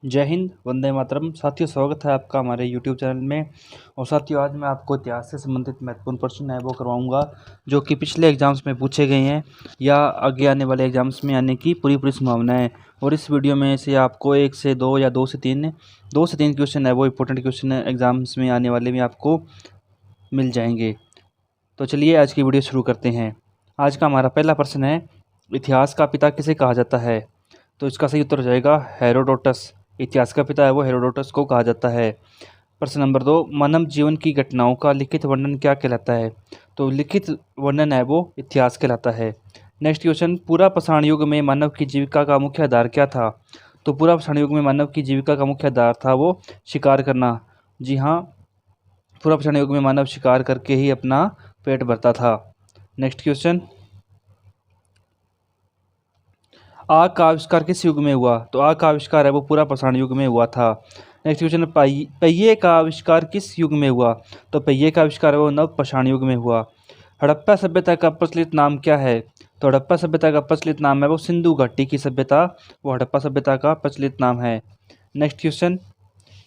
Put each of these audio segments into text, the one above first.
जय हिंद, वंदे मातरम। साथियों, स्वागत है आपका हमारे यूट्यूब चैनल में। और साथियों, आज मैं आपको इतिहास से संबंधित महत्वपूर्ण प्रश्न है वो करवाऊंगा जो कि पिछले एग्जाम्स में पूछे गए हैं या आगे आने वाले एग्जाम्स में आने की पूरी पूरी संभावना है। और इस वीडियो में से आपको 1 से 2 या 2 से 3 क्वेश्चन है वो इंपॉर्टेंट क्वेश्चन एग्जाम्स में आने वाले में आपको मिल जाएंगे। तो चलिए आज की वीडियो शुरू करते हैं। आज का हमारा पहला प्रश्न है, इतिहास का पिता किसे कहा जाता है? तो इसका सही उत्तर हो जाएगा हेरोडोटस। इतिहास का पिता है वो हेरोडोटस को कहा जाता है। प्रश्न नंबर 2, मानव जीवन की घटनाओं का लिखित वर्णन क्या कहलाता है? तो लिखित वर्णन है वो इतिहास कहलाता है। नेक्स्ट क्वेश्चन, पूरा पाषाण युग में मानव की जीविका का मुख्य आधार क्या था? तो पूरा पाषाण युग में मानव की जीविका का मुख्य आधार था वो शिकार करना। जी हाँ, पूरा पाषाण युग में मानव शिकार करके ही अपना पेट भरता था। नेक्स्ट क्वेश्चन, आग का आविष्कार किस युग में हुआ? तो आग का आविष्कार है वो पूरा पाषाण युग में हुआ था। नेक्स्ट क्वेश्चन, पहिए का आविष्कार किस युग में हुआ? तो पहिए का आविष्कार है वो नव पाषाण युग में हुआ। हड़प्पा सभ्यता का प्रचलित नाम क्या है? तो हड़प्पा सभ्यता का प्रचलित नाम है वो सिंधु घाटी की सभ्यता, वो हड़प्पा सभ्यता का प्रचलित नाम है। नेक्स्ट क्वेश्चन,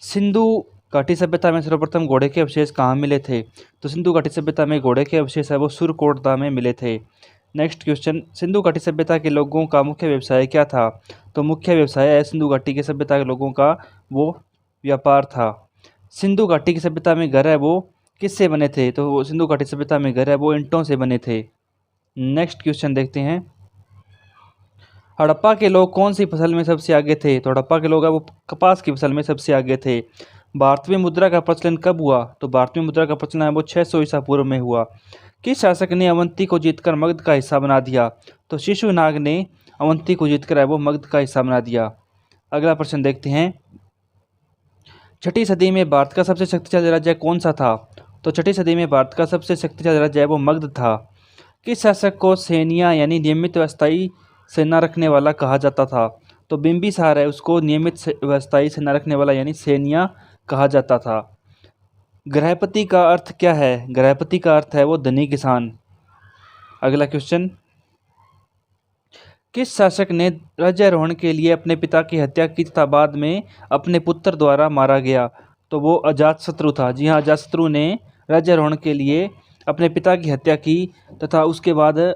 सिंधु घाटी सभ्यता में सर्वप्रथम घोड़े के अवशेष कहाँ मिले थे? तो सिंधु घाटी सभ्यता में घोड़े के अवशेष है वो सुरकोटदा में मिले थे। नेक्स्ट क्वेश्चन, सिंधु घाटी सभ्यता के लोगों का मुख्य व्यवसाय क्या था? तो मुख्य व्यवसाय है सिंधु घाटी की सभ्यता के लोगों का वो व्यापार था। सिंधु घाटी की सभ्यता में घर है वो किससे बने थे? तो वो सिंधु घाटी सभ्यता में घर है वो ईंटों से बने थे। नेक्स्ट क्वेश्चन देखते हैं, हड़प्पा के लोग कौन सी फसल में सबसे आगे थे? तो हड़प्पा के लोग है वो कपास की फसल में सबसे आगे थे। भारत में मुद्रा का प्रचलन कब हुआ? तो भारत में मुद्रा का प्रचलन है वो 600 ईसा पूर्व में हुआ। किस शासक ने अवंती को जीतकर मगध का हिस्सा बना दिया? तो शिशुनाग ने अवंती को जीतकर है वो मगध का हिस्सा बना दिया। अगला प्रश्न देखते हैं, छठी सदी में भारत का सबसे शक्तिशाली राज्य कौन सा था? तो छठी सदी में भारत का सबसे शक्तिशाली राज्य है वो मगध था। किस शासक को सैनिया यानी नियमित व अस्थायी सेना रखने वाला कहा जाता था? तो बिंबिसार है उसको नियमित व अस्थायी सेना रखने वाला यानी सैनिया कहा जाता था। गृहपति का अर्थ क्या है? गृहपति का अर्थ है वो धनी किसान। अगला क्वेश्चन, किस शासक ने राज्यारोहण के लिए अपने पिता की हत्या की तथा बाद में अपने पुत्र द्वारा मारा गया? तो वो अजातशत्रु था। जी हाँ, अजातशत्रु ने राज्यारोहण के लिए अपने पिता की हत्या की तथा उसके बाद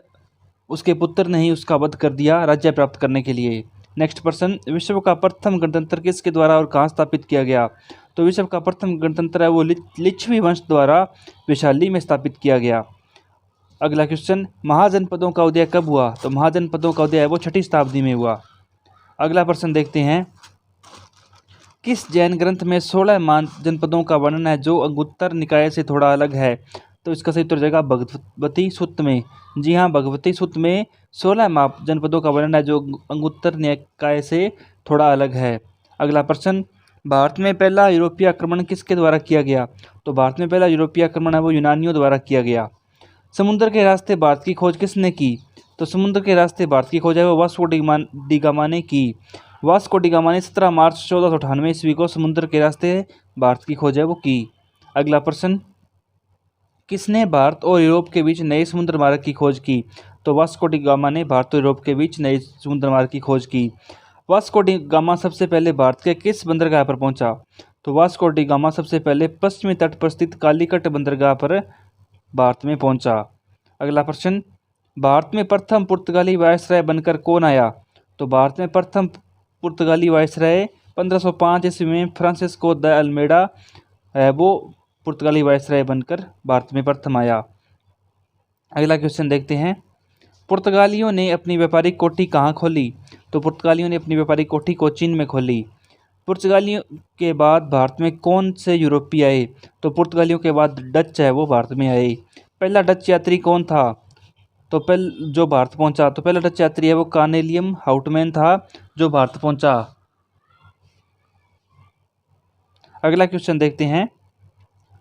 उसके पुत्र ने ही उसका वध कर दिया राज्य प्राप्त करने के लिए। नेक्स्ट प्रश्न, विश्व का प्रथम गणतंत्र किसके द्वारा और कहाँ स्थापित किया गया? तो विश्व का प्रथम गणतंत्र है वो लिच्छवी वंश द्वारा वैशाली में स्थापित किया गया। अगला क्वेश्चन, महाजनपदों का उदय कब हुआ? तो महाजनपदों का उदय है वो 6ठी शताब्दी में हुआ। अगला प्रश्न देखते हैं, किस जैन ग्रंथ में 16 महाजनपदों का वर्णन है जो अंगुत्तर निकाय से थोड़ा अलग है? तो इसका सही उत्तर हो जाएगा भगवती सूत्र में। जी हाँ, भगवती सूत्र में 16 महाजनपदों का वर्णन है जो अंगुत्तर निकाय से थोड़ा अलग है। अगला प्रश्न, भारत में पहला यूरोपीय आक्रमण किसके द्वारा किया गया? तो भारत में पहला यूरोपीय आक्रमण है वो यूनानियों द्वारा किया गया। समुद्र के रास्ते भारत की खोज किसने की? तो समुद्र के रास्ते भारत की खोज है वो वास्को डी गामा ने की। वास्को डी गामा ने 17 मार्च 1498 ईस्वी को समुद्र के रास्ते भारत की खोज है वो की। अगला प्रश्न, किसने भारत और यूरोप के बीच नए समुद्र मार्ग की खोज की? तो वास्को डी गामा ने भारत और यूरोप के बीच नए समुद्र मार्ग की खोज की। वास्को डी गामा सबसे पहले भारत के किस बंदरगाह पर पहुंचा? तो वास्को डी गामा सबसे पहले पश्चिमी तट पर स्थित कालीकट बंदरगाह पर भारत में पहुंचा। अगला प्रश्न, भारत में प्रथम पुर्तगाली वायसराय बनकर कौन आया? तो भारत में प्रथम पुर्तगाली वायसराय 1505 ईस्वी में फ्रांसिस्को द अल्मेडा है वो पुर्तगाली वायसराय बनकर भारत में प्रथम आया। अगला क्वेश्चन देखते हैं, पुर्तगालियों ने अपनी व्यापारिक कोठी कहाँ खोली? तो पुर्तगालियों ने अपनी व्यापारिक कोठी कोचीन में खोली। पुर्तगालियों के बाद भारत में कौन से यूरोपीय आए? तो पुर्तगालियों के बाद डच है वो भारत में आए। पहला डच यात्री कौन था? तो जो भारत पहुंचा, तो पहला डच यात्री है वो कार्नेलियम हाउटमैन था जो भारत पहुंचा। अगला क्वेश्चन देखते हैं,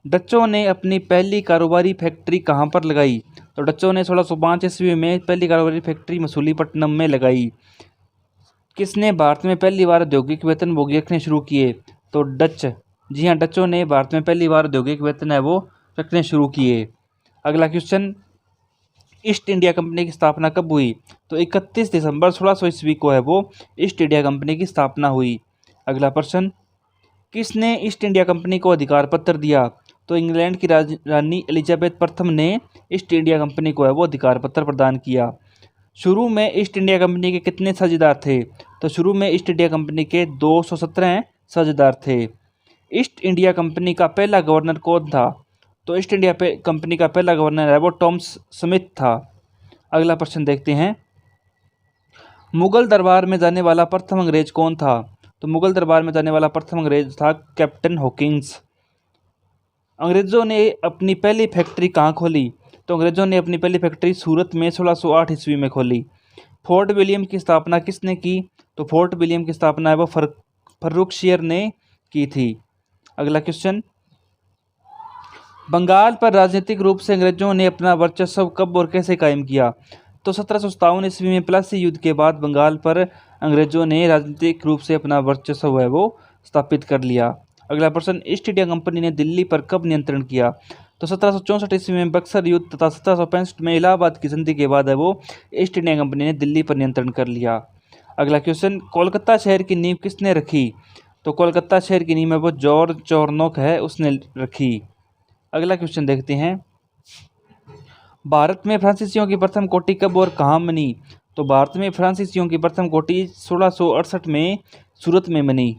डच्चों ने अपनी पहली कारोबारी फैक्ट्री कहाँ पर लगाई? तो डच्चों ने 1605 ईस्वी में पहली कारोबारी फैक्ट्री मसूलीपट्टनम में लगाई। किसने भारत में पहली बार औद्योगिक वेतनभोगी रखने शुरू किए? तो डच। जी हाँ, डच्चों ने भारत में पहली बार औद्योगिक वेतन है वो रखने शुरू किए। अगला क्वेश्चन, ईस्ट इंडिया कंपनी की स्थापना कब हुई? तो 31 दिसंबर 1600 ईस्वी को है वो ईस्ट इंडिया कंपनी की स्थापना हुई। अगला प्रश्न, किसने ईस्ट इंडिया कंपनी को अधिकार पत्र दिया? तो इंग्लैंड की रानी एलिजाबेथ प्रथम ने ईस्ट इंडिया कंपनी को है वो अधिकार पत्र प्रदान किया। शुरू में ईस्ट इंडिया कंपनी के कितने साझेदार थे? तो शुरू में ईस्ट इंडिया कंपनी के 217 साझेदार थे। ईस्ट इंडिया कंपनी का पहला गवर्नर कौन था? तो ईस्ट इंडिया कंपनी का पहला गवर्नर है वो टॉमस स्मिथ था। अगला प्रश्न देखते हैं, मुगल दरबार में जाने वाला प्रथम अंग्रेज कौन था? तो मुगल दरबार में जाने वाला प्रथम अंग्रेज था कैप्टन हॉकिंस। अंग्रेजों ने अपनी पहली फैक्ट्री कहाँ खोली? तो अंग्रेजों ने अपनी पहली फैक्ट्री सूरत में 1608 ईस्वी में खोली। फोर्ट विलियम की स्थापना किसने की? तो फोर्ट विलियम की स्थापना है वो फर्रुखशियर ने की थी। अगला क्वेश्चन, बंगाल पर राजनीतिक रूप से अंग्रेजों ने अपना वर्चस्व कब और कैसे कायम किया? तो 1757 ईस्वी में प्लासी युद्ध के बाद बंगाल पर अंग्रेजों ने राजनीतिक रूप से अपना वर्चस्व है वो स्थापित कर लिया। अगला प्रश्न, ईस्ट इंडिया कंपनी ने दिल्ली पर कब नियंत्रण किया? तो 1764 ईस्वी में बक्सर युद्ध तथा 1765 में इलाहाबाद की संधि के बाद है वो ईस्ट इंडिया कंपनी ने दिल्ली पर नियंत्रण कर लिया। अगला क्वेश्चन, कोलकाता शहर की नींव किसने रखी? तो कोलकाता शहर की नींव है वो जॉर्ज चॉर्नोक है उसने रखी। अगला क्वेश्चन देखते हैं, भारत में फ्रांसीसियों की प्रथम कोटि कब और कहाँ बनी? तो भारत में फ्रांसीसियों की प्रथम कोटि 1668 में सूरत में बनी।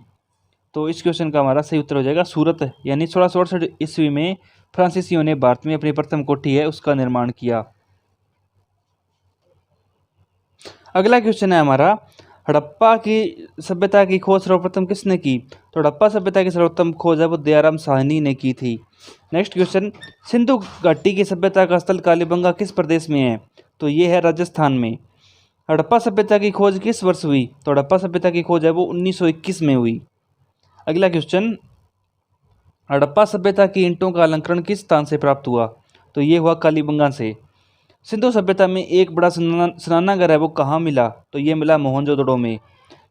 तो इस क्वेश्चन का हमारा सही उत्तर हो जाएगा सूरत, यानी 1668 ईस्वी में फ्रांसीसियों ने भारत में अपनी प्रथम कोठी है उसका निर्माण किया। अगला क्वेश्चन है हमारा, हड़प्पा की सभ्यता की खोज सर्वप्रथम किसने की? तो हड़प्पा सभ्यता की सर्वप्रथम खोज है वो दयाराम साहनी ने की थी। नेक्स्ट क्वेश्चन, सिंधु घाटी की सभ्यता का स्थल कालीबंगा किस प्रदेश में है? तो ये है राजस्थान में। हड़प्पा सभ्यता की खोज किस वर्ष हुई? तो हड़प्पा सभ्यता की खोज है वो 1921 में हुई। अगला क्वेश्चन, हड़प्पा सभ्यता की ईंटों का अलंकरण किस स्थान से प्राप्त हुआ? तो ये हुआ कालीबंगा से। सिंधु सभ्यता में एक बड़ा स्नानागार है वो कहाँ मिला? तो ये मिला मोहनजोदड़ो में।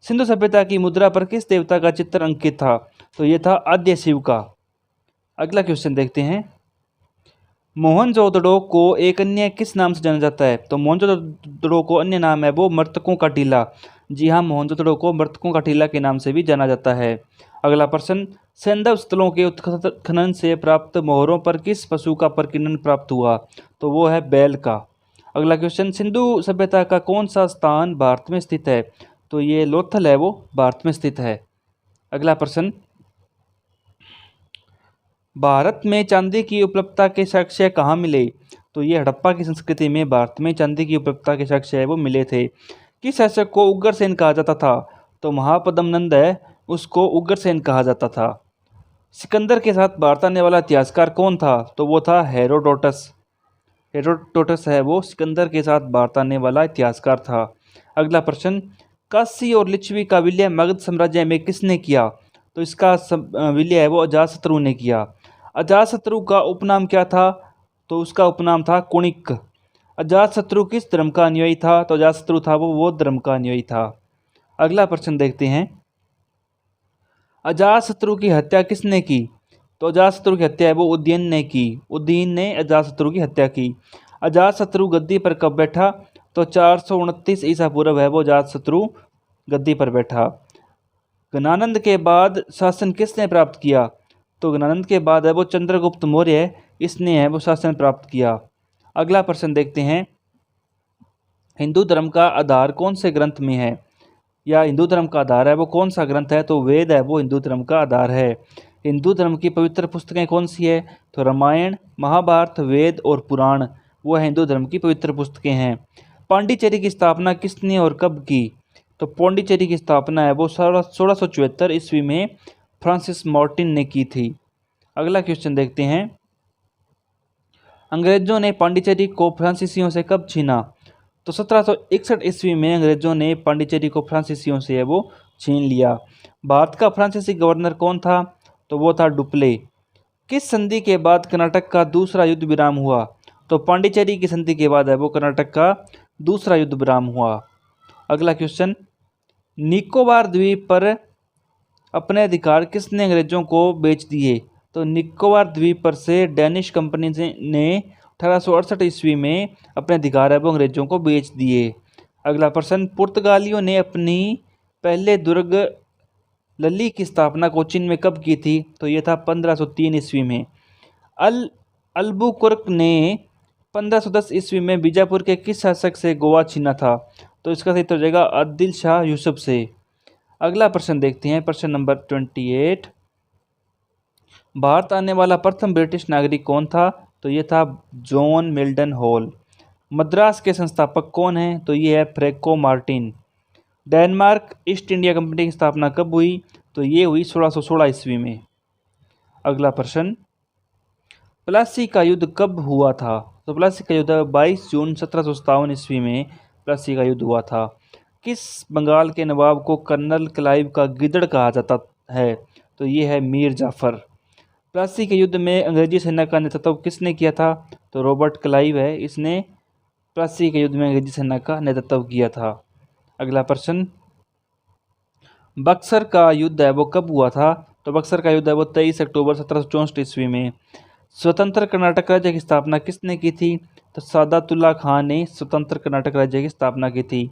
सिंधु सभ्यता की मुद्रा पर किस देवता का चित्र अंकित था? तो ये था आद्य शिव का। अगला क्वेश्चन देखते हैं, मोहनजोदड़ो को एक अन्य किस नाम से जाना जाता है? तो मोहनजोदड़ो को अन्य नाम है वो मृतकों का टीला। जी हाँ, मोहनजोदड़ो को मृतकों का टीला के नाम से भी जाना जाता है। अगला प्रश्न, सैंधव स्थलों के उत्खनन से प्राप्त मोहरों पर किस पशु का प्रकीर्णन प्राप्त हुआ? तो वो है बैल का। अगला क्वेश्चन, सिंधु सभ्यता का कौन सा स्थान भारत में स्थित है? तो ये लोथल है वो भारत में स्थित है। अगला प्रश्न, भारत में चांदी की उपलब्धता के साक्ष्य कहाँ मिले? तो ये हड़प्पा की संस्कृति में भारत में चांदी की उपलब्धता के साक्ष्य है वो मिले थे। किस शासक को उग्रसेन कहा जाता था? तो महापद्म नंद है उसको उग्रसेन कहा जाता था। सिकंदर के साथ भारत आने वाला इतिहासकार कौन था? तो वो था हेरोडोटस। हेरोडोटस है वो सिकंदर के साथ भारत आने वाला इतिहासकार था। अगला प्रश्न, काशी और लिच्छवी का विलय मगध साम्राज्य में किसने किया? तो इसका विलय है वो अजातशत्रु ने किया। अजातशत्रु का उपनाम क्या था? तो उसका उपनाम था कुणिक। अजातशत्रु किस धर्म का अनुयायी था? तो अजातशत्रु था वो बौद्ध धर्म का अनुयायी था। अगला प्रश्न देखते हैं, अजातशत्रु की हत्या किसने की? तो अजातशत्रु की हत्या है वो उदयन ने की। उदयन ने अजातशत्रु की हत्या की। अजातशत्रु गद्दी पर कब बैठा? तो 429 ईसा पूर्व है वो अजातशत्रु गद्दी पर बैठा। गणानंद के बाद शासन किसने प्राप्त किया? तो गणानंद के बाद है वो चंद्रगुप्त मौर्य, इसने है वो शासन प्राप्त किया। अगला प्रश्न देखते हैं, हिंदू धर्म का आधार कौन से ग्रंथ में है? या हिंदू धर्म का आधार है वो कौन सा ग्रंथ है? तो वेद है वो हिंदू धर्म का आधार है। हिंदू धर्म की पवित्र पुस्तकें कौन सी है? तो रामायण, महाभारत, वेद और पुराण वो हिंदू धर्म की पवित्र पुस्तकें हैं। पांडिचेरी की स्थापना किसने और कब की? तो पांडिचेरी की स्थापना है वो 1674 ईस्वी में फ्रांसिस मार्टिन ने की थी। अगला क्वेश्चन देखते हैं, अंग्रेजों ने पांडिचेरी को फ्रांसीसियों से कब छीना? तो 1761 ईस्वी में अंग्रेजों ने पांडिचेरी को फ्रांसीसियों से है वो छीन लिया। भारत का फ्रांसीसी गवर्नर कौन था? तो वो था डुप्ले। किस संधि के बाद कर्नाटक का दूसरा युद्ध विराम हुआ? तो पांडिचेरी की संधि के बाद है वो कर्नाटक का दूसरा युद्ध विराम हुआ। अगला क्वेश्चन, निकोबार द्वीप पर अपने अधिकार किसने अंग्रेजों को बेच दिए? तो निकोबार द्वीप पर से डेनिश कंपनी ने 1868 ईस्वी में अपने अधिकार है वो अंग्रेजों को बेच दिए। अगला प्रश्न, पुर्तगालियों ने अपनी पहले दुर्ग लल्ली की स्थापना कोचीन में कब की थी? तो ये था 1503 ईस्वी में। अल अलबुकुर्क ने 1510 ईस्वी में बीजापुर के किस शासक से गोवा छीना था? तो इसका सही उत्तर हो जाएगा आदिल शाह यूसुफ से। अगला प्रश्न देखते हैं, प्रश्न नंबर 28। भारत आने वाला प्रथम ब्रिटिश नागरिक कौन था? तो ये था जॉन मिल्टन हॉल। मद्रास के संस्थापक कौन हैं? तो ये है Franco Martin. Denmark east India company की स्थापना कब हुई? तो ये हुई 1616 ईस्वी में। अगला प्रश्न, प्लासी का युद्ध कब हुआ था? तो प्लासी का युद्ध 22 जून 1757 ईस्वी में प्लासी का युद्ध हुआ था। किस बंगाल के नवाब को कर्नल क्लाइव का गिदड़ कहा जाता है? तो ये है मीर जाफर। प्लासी के युद्ध में अंग्रेजी सेना का नेतृत्व किसने किया था? तो रॉबर्ट क्लाइव है, इसने प्लासी के युद्ध में अंग्रेजी सेना का नेतृत्व किया था। अगला प्रश्न, बक्सर का युद्ध है वो कब हुआ था? तो बक्सर का युद्ध है वो 23 अक्टूबर 1764 ईस्वी में। स्वतंत्र कर्नाटक राज्य की स्थापना किसने की थी? तो सादातुल्ला खान ने स्वतंत्र कर्नाटक राज्य की स्थापना की थी।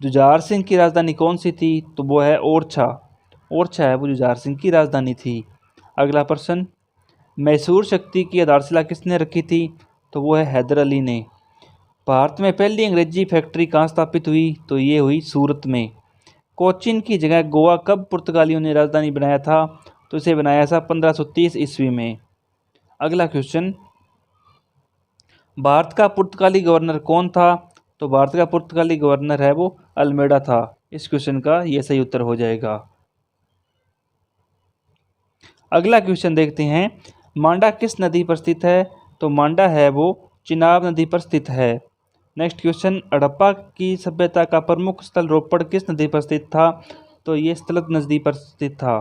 जुझार सिंह की राजधानी कौन सी थी? तो वो है ओरछा। ओरछा है वो जुझार सिंह की राजधानी थी। अगला प्रश्न, मैसूर शक्ति की आधारशिला किसने रखी थी? तो वो है हैदर अली ने। भारत में पहली अंग्रेजी फैक्ट्री कहाँ स्थापित हुई? तो ये हुई सूरत में। कोचीन की जगह गोवा कब पुर्तगालियों ने राजधानी बनाया था? तो इसे बनाया था 1530 ईस्वी में। अगला क्वेश्चन, भारत का पुर्तगाली गवर्नर कौन था? तो भारत का पुर्तगाली गवर्नर है वो अल्मेडा था। इस क्वेश्चन का ये सही उत्तर हो जाएगा। अगला क्वेश्चन देखते हैं, मांडा किस नदी पर स्थित है? तो मांडा है वो चिनाब नदी पर स्थित है। नेक्स्ट क्वेश्चन, हड़प्पा की सभ्यता का प्रमुख स्थल रोपड़ किस नदी पर स्थित था? तो ये सतलज नदी पर स्थित था।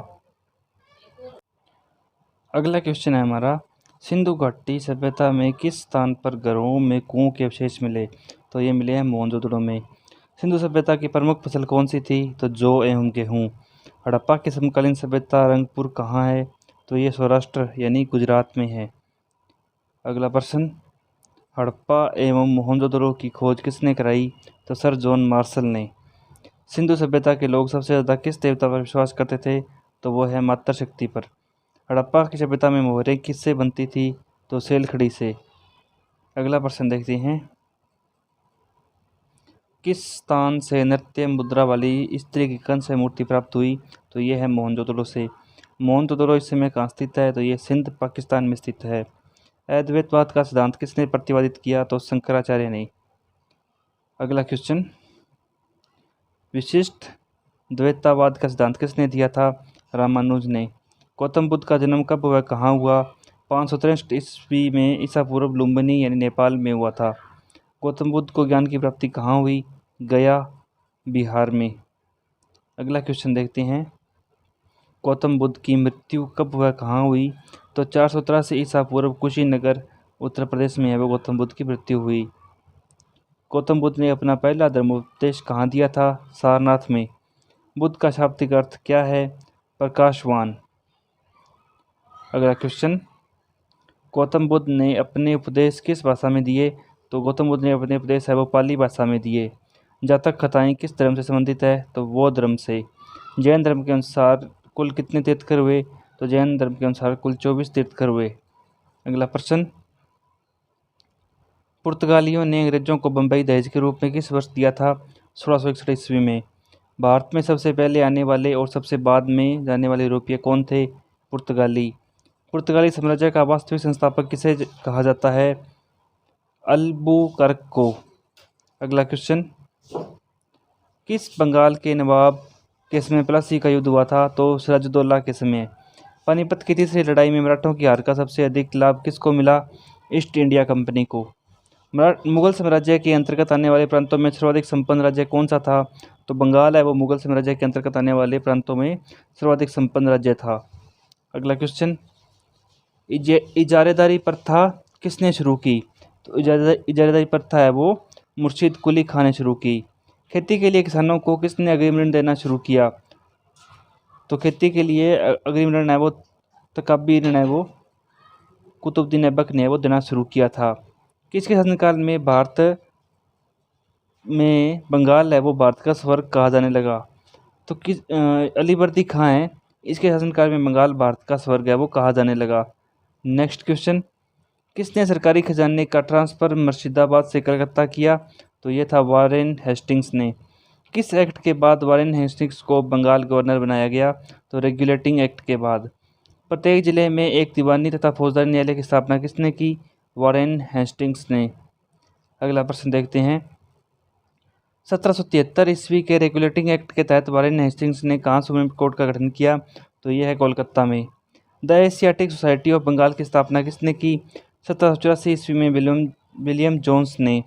अगला क्वेश्चन है हमारा, सिंधु घाटी सभ्यता में किस स्थान पर घरों में कुओं के अवशेष मिले? तो ये मिले हैं मोहनजोदड़ो में। सिंधु सभ्यता की प्रमुख फसल कौन सी थी? तो जौ एवं गेहूँ। हड़प्पा की समकालीन सभ्यता रंगपुर कहाँ है? तो ये सौराष्ट्र यानी गुजरात में है। अगला प्रश्न, हड़प्पा एवं मोहनजोदड़ो की खोज किसने कराई? तो सर जॉन मार्शल ने। सिंधु सभ्यता के लोग सबसे ज़्यादा किस देवता पर विश्वास करते थे? तो वो है मातृशक्ति पर। हड़प्पा की सभ्यता में मोहरें किससे बनती थी? तो सेलखड़ी से। अगला प्रश्न देखते हैं, किस स्थान से नृत्य मुद्रा वाली स्त्री की कंस मूर्ति प्राप्त हुई? तो ये है मोहनजोदड़ो से। मोहनजोदड़ो इस समय कहाँ स्थित है? तो ये सिंध पाकिस्तान में स्थित है। अद्वैतवाद का सिद्धांत किसने प्रतिपादित किया? तो शंकराचार्य ने। अगला क्वेश्चन, विशिष्ट द्वैतवाद का सिद्धांत किसने दिया था? रामानुज ने। गौतम बुद्ध का जन्म कब हुआ, कहाँ हुआ? 563 ईस्वी में ईसा पूर्व लुम्बिनी यानी नेपाल में हुआ था। गौतम बुद्ध को ज्ञान की प्राप्ति कहाँ हुई? गया, बिहार में। अगला क्वेश्चन देखते हैं, गौतम बुद्ध की मृत्यु कब हुआ, कहाँ हुई? तो 483 ईसा पूर्व कुशीनगर उत्तर प्रदेश में है वो गौतम बुद्ध की मृत्यु हुई। गौतम बुद्ध ने अपना पहला धर्मोपदेश कहाँ दिया था? सारनाथ में। बुद्ध का शाब्दिक अर्थ क्या है? प्रकाशवान। अगला क्वेश्चन, गौतम बुद्ध ने अपने उपदेश किस भाषा में दिए? तो गौतम बुद्ध ने अपने उपदेश है वो पाली भाषा में दिए। जातक कथाएं किस धर्म से संबंधित है? तो बौद्ध धर्म से। जैन धर्म के अनुसार कुल कितने तीर्थकर हुए? तो जैन धर्म के अनुसार कुल 24 तीर्थकर हुए। अगला प्रश्न, पुर्तगालियों ने अंग्रेजों को बम्बई दहेज के रूप में किस वर्ष दिया था? 1661 ईस्वी में। भारत में सबसे पहले आने वाले और सबसे बाद में जाने वाले यूरोपीय कौन थे? पुर्तगाली। पुर्तगाली साम्राज्य का वास्तविक संस्थापक किसे कहा जाता है? अल्बुकर्क को। अगला क्वेश्चन, किस बंगाल के नवाब के समय प्लासी का युद्ध हुआ था? तो सिराजुद्दौला के समय। पानीपत की तीसरी लड़ाई में मराठों की हार का सबसे अधिक लाभ किसको मिला? ईस्ट इंडिया कंपनी को। मुगल साम्राज्य के अंतर्गत आने वाले प्रांतों में सर्वाधिक संपन्न राज्य कौन सा था? तो बंगाल है वो मुगल साम्राज्य के अंतर्गत आने वाले प्रांतों में सर्वाधिक संपन्न राज्य था। अगला क्वेश्चन, इजारेदारी प्रथा किसने शुरू की? तो इजारेदारी प्रथा है वो मुर्शिद कुली खान ने शुरू की। खेती के लिए किसानों को किसने अग्रिम ऋण देना शुरू किया? तो खेती के लिए अग्रिम ऋण है वो तकाबी ऋण है वो कुतुबुद्दीन ऐबक ने वो देना शुरू किया था। किसके शासनकाल में भारत में बंगाल है वो भारत का स्वर्ग कहा जाने लगा? तो अलीवर्दी खां है, इसके शासनकाल में बंगाल भारत का स्वर्ग है वो कहा जाने लगा। नेक्स्ट क्वेश्चन, किसने सरकारी खजाने का ट्रांसफ़र मुर्शिदाबाद से कलकत्ता किया? तो ये था वारेन हेस्टिंग्स ने। किस एक्ट के बाद वारेन हेस्टिंग्स को बंगाल गवर्नर बनाया गया? तो रेगुलेटिंग एक्ट के बाद। प्रत्येक जिले में एक दीवानी तथा फौजदारी न्यायालय की स्थापना किसने की? वारेन हेस्टिंग्स ने। अगला प्रश्न देखते हैं, 1773 ईस्वी के रेगुलेटिंग एक्ट के तहत वारेन हेस्टिंग्स ने कहाँ सुप्रीम कोर्ट का गठन किया? तो यह है कोलकाता में। The Asiatic Society of Bengal की स्थापना किसने की? 1784 ईस्वी में विलियम जोन्स ने।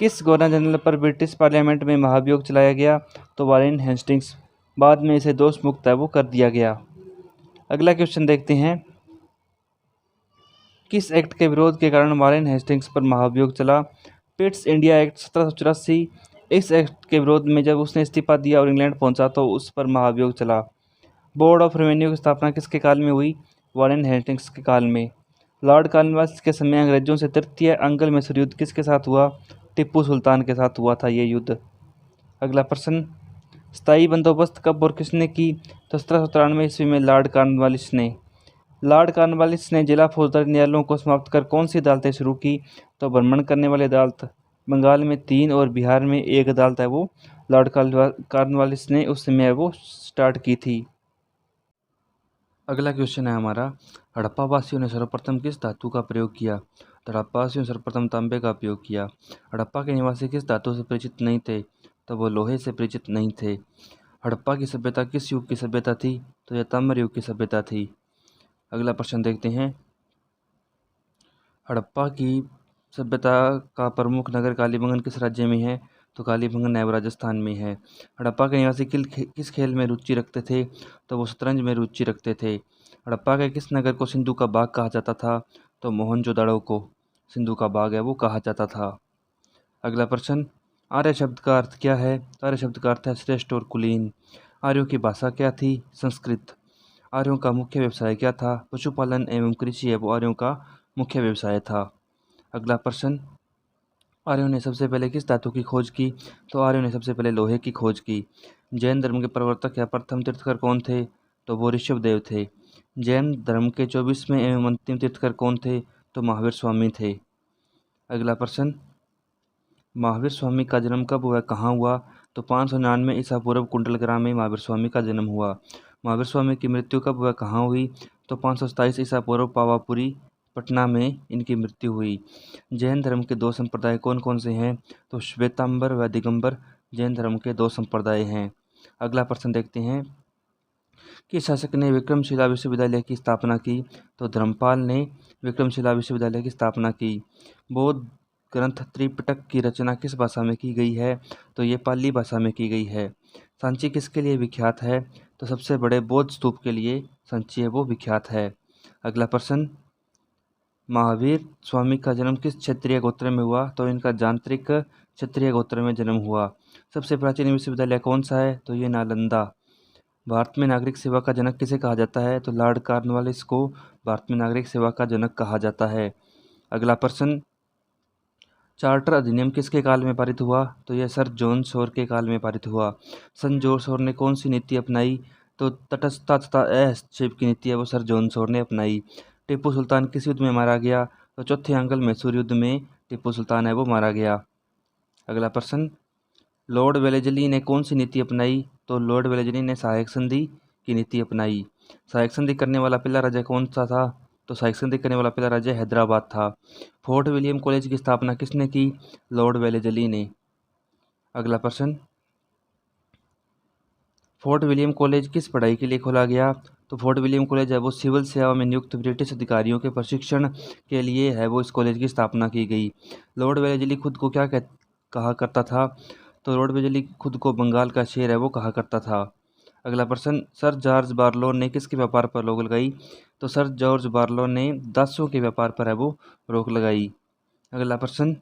किस गवर्नर जनरल पर ब्रिटिश पार्लियामेंट में महाभियोग चलाया गया? तो वारेन हेस्टिंग्स। बाद में इसे दोष मुक्त है वो कर दिया गया। अगला क्वेश्चन देखते हैं, किस एक्ट के विरोध के कारण वारेन हेस्टिंग्स पर महाभियोग चला? Pitt's India act 1784। इस एक्ट के विरोध में जब उसने इस्तीफा दिया और इंग्लैंड पहुंचा तो उस पर महाभियोग चला। बोर्ड ऑफ रेवेन्यू की स्थापना किसके काल में हुई? वारेन हेस्टिंग्स के काल में। लॉर्ड कॉर्नवालिस के समय अंग्रेजों से तृतीय अंग्ल मैसूर युद्ध किसके साथ हुआ? टिप्पू सुल्तान के साथ हुआ था ये युद्ध। अगला प्रश्न, स्थायी बंदोबस्त कब और किसने की? तो 1793 ईस्वी में लॉर्ड कॉर्नवालिस ने। लॉर्ड कॉर्नवालिस ने जिला फौजदारी न्यायालयों को समाप्त कर कौन सी अदालतें शुरू की? तो भ्रमण करने वाली अदालत। बंगाल में 3 और बिहार में 1 अदालत है वो लॉर्ड कॉर्नवालिस ने उस समय वो स्टार्ट की थी। अगला क्वेश्चन है हमारा, हड़प्पा वासियों ने सर्वप्रथम किस धातु का प्रयोग किया? तो हड़प्पा वासियों ने सर्वप्रथम तांबे का उपयोग किया। हड़प्पा के निवासी किस धातु से परिचित नहीं थे? तो वो लोहे से परिचित नहीं थे। हड़प्पा की सभ्यता किस युग की सभ्यता थी? तो यह ताम्र युग की सभ्यता थी। अगला प्रश्न देखते हैं, हड़प्पा की सभ्यता का प्रमुख नगर कालीबंगन किस राज्य में है? तो कालीबंगन है वो राजस्थान में है। हड़प्पा के निवासी किस खेल में रुचि रखते थे? तो वो शतरंज में रुचि रखते थे। हड़प्पा के किस नगर को सिंधु का बाग कहा जाता था? तो मोहनजोदड़ो को सिंधु का बाग है वो कहा जाता था। अगला प्रश्न, आर्य शब्द का अर्थ क्या है? आर्य शब्द का अर्थ है श्रेष्ठ और कुलीन। आर्यों की भाषा क्या थी? संस्कृत। आर्यों का मुख्य व्यवसाय क्या था? पशुपालन एवं कृषि है वो आर्यों का मुख्य व्यवसाय था। अगला प्रश्न, आर्यों ने सबसे पहले किस धातु की खोज की? तो आर्यों ने सबसे पहले लोहे की खोज की। जैन धर्म के प्रवर्तक या प्रथम तीर्थकर कौन थे? तो वो ऋषभदेव थे। जैन धर्म के 24वें एवं अंतिम तीर्थकर कौन थे? तो महावीर स्वामी थे। अगला प्रश्न, महावीर स्वामी का जन्म कब हुआ, कहाँ हुआ? तो 599 ईसा पूर्व कुंडलग्राम में महावीर स्वामी का जन्म हुआ। महावीर स्वामी की मृत्यु कब हुआ, कहाँ हुई? तो 527 ईसा पूर्व पावापुरी पटना में इनकी मृत्यु हुई। जैन धर्म के 2 संप्रदाय कौन कौन से हैं? तो श्वेतांबर व दिगंबर जैन धर्म के 2 संप्रदाय हैं। अगला प्रश्न देखते हैं, किस शासक ने विक्रमशिला विश्वविद्यालय की स्थापना की? तो धर्मपाल ने विक्रमशिला विश्वविद्यालय की स्थापना की। बौद्ध ग्रंथ त्रिपिटक की रचना किस भाषा में की गई है? तो ये पाली भाषा में की गई है। सांची किसके लिए विख्यात है? तो सबसे बड़े बौद्ध स्तूप के लिए सांची है वो विख्यात है। अगला प्रश्न, महावीर स्वामी का जन्म किस क्षत्रिय गोत्र में हुआ? तो इनका जांत्रिक क्षत्रिय गोत्र में जन्म हुआ। सबसे प्राचीन विश्वविद्यालय कौन सा है? तो ये नालंदा। भारत में नागरिक सेवा का जनक किसे कहा जाता है? तो लॉर्ड कॉर्नवालिस को भारत में नागरिक सेवा का जनक कहा जाता है। अगला प्रश्न, चार्टर अधिनियम किसके काल में पारित हुआ? तो यह सर जॉन शोर के काल में पारित हुआ। सन जॉन शोर ने कौन सी नीति अपनाई? तो तटस्थता तथा हस्तक्षेप की नीति है वो सर जॉन शोर ने अपनाई। टिप्पू सुल्तान किस युद्ध में मारा गया? तो चौथे अंग्ल मैसूर युद्ध में टिप्पू सुल्तान है वो मारा गया। अगला प्रश्न, लॉर्ड वेलेस्ली ने कौन सी नीति अपनाई? तो लॉर्ड वेलेस्ली ने सहायक संधि की नीति अपनाई। सहायक संधि करने वाला पहला राज्य कौन सा था? तो सहायक संधि करने वाला पहला राज्य हैदराबाद था। फोर्ट विलियम कॉलेज की स्थापना किसने की? लॉर्ड वेलेस्ली ने। अगला प्रश्न, फोर्ट विलियम कॉलेज किस पढ़ाई के लिए खोला गया? तो फोर्ट विलियम कॉलेज है वो सिविल सेवा में नियुक्त ब्रिटिश अधिकारियों के प्रशिक्षण के लिए है वो इस कॉलेज की स्थापना की गई। लॉर्ड वेलेस्ली खुद को क्या कहा करता था? तो लॉर्ड वेलेस्ली खुद को बंगाल का शेर है वो कहा करता था। अगला प्रश्न, सर जॉर्ज बारलो ने किसके व्यापार पर रोक लगाई? तो सर जॉर्ज बारलो ने दासों के व्यापार पर है वो रोक लगाई। अगला प्रश्न,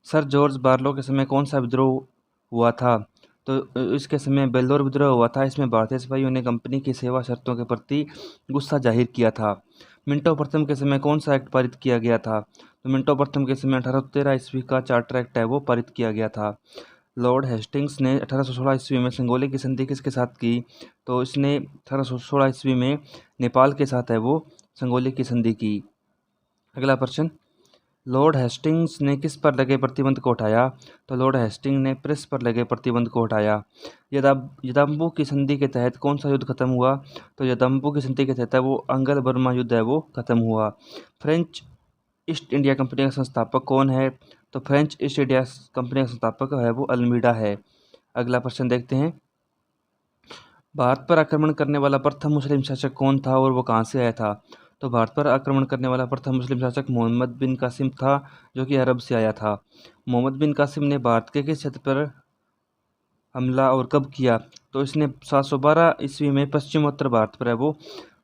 सर जॉर्ज बारलो के समय कौन सा विद्रोह हुआ था? तो इसके समय बेल्लोर विद्रोह हुआ था। इसमें भारतीय सिपाहियों ने कंपनी की सेवा शर्तों के प्रति गुस्सा जाहिर किया था। मिंटो प्रथम के समय कौन सा एक्ट पारित किया गया था? तो मिंटो प्रथम के समय 1813 ईस्वी का चार्टर एक्ट है वो पारित किया गया था। लॉर्ड हेस्टिंग्स ने 1816 ईस्वी में संगोली की संधि किसके साथ की? तो इसने 1816 ईस्वी में नेपाल के साथ है वो संगोली की संधि की। अगला प्रश्न, लॉर्ड हेस्टिंग्स ने किस पर लगे प्रतिबंध को उठाया? तो लॉर्ड हेस्टिंग ने प्रेस पर लगे प्रतिबंध को उठाया। यदाम्बू की संधि के तहत कौन सा युद्ध खत्म हुआ? तो यदाम्बू की संधि के तहत वो अंगल बर्मा युद्ध है वो खत्म हुआ। फ्रेंच ईस्ट इंडिया कंपनी का संस्थापक कौन है? तो फ्रेंच ईस्ट इंडिया कंपनी का संस्थापक है वो अल्मीडा है। अगला प्रश्न देखते हैं, भारत पर आक्रमण करने वाला प्रथम मुस्लिम शासक कौन था और वो कहाँ से आया था? तो भारत पर आक्रमण करने वाला प्रथम मुस्लिम शासक मोहम्मद बिन कासिम था, जो कि अरब से आया था। मोहम्मद बिन कासिम ने भारत के किस क्षेत्र पर हमला और कब किया? तो इसने 712 ईस्वी में पश्चिमोत्तर भारत पर है वो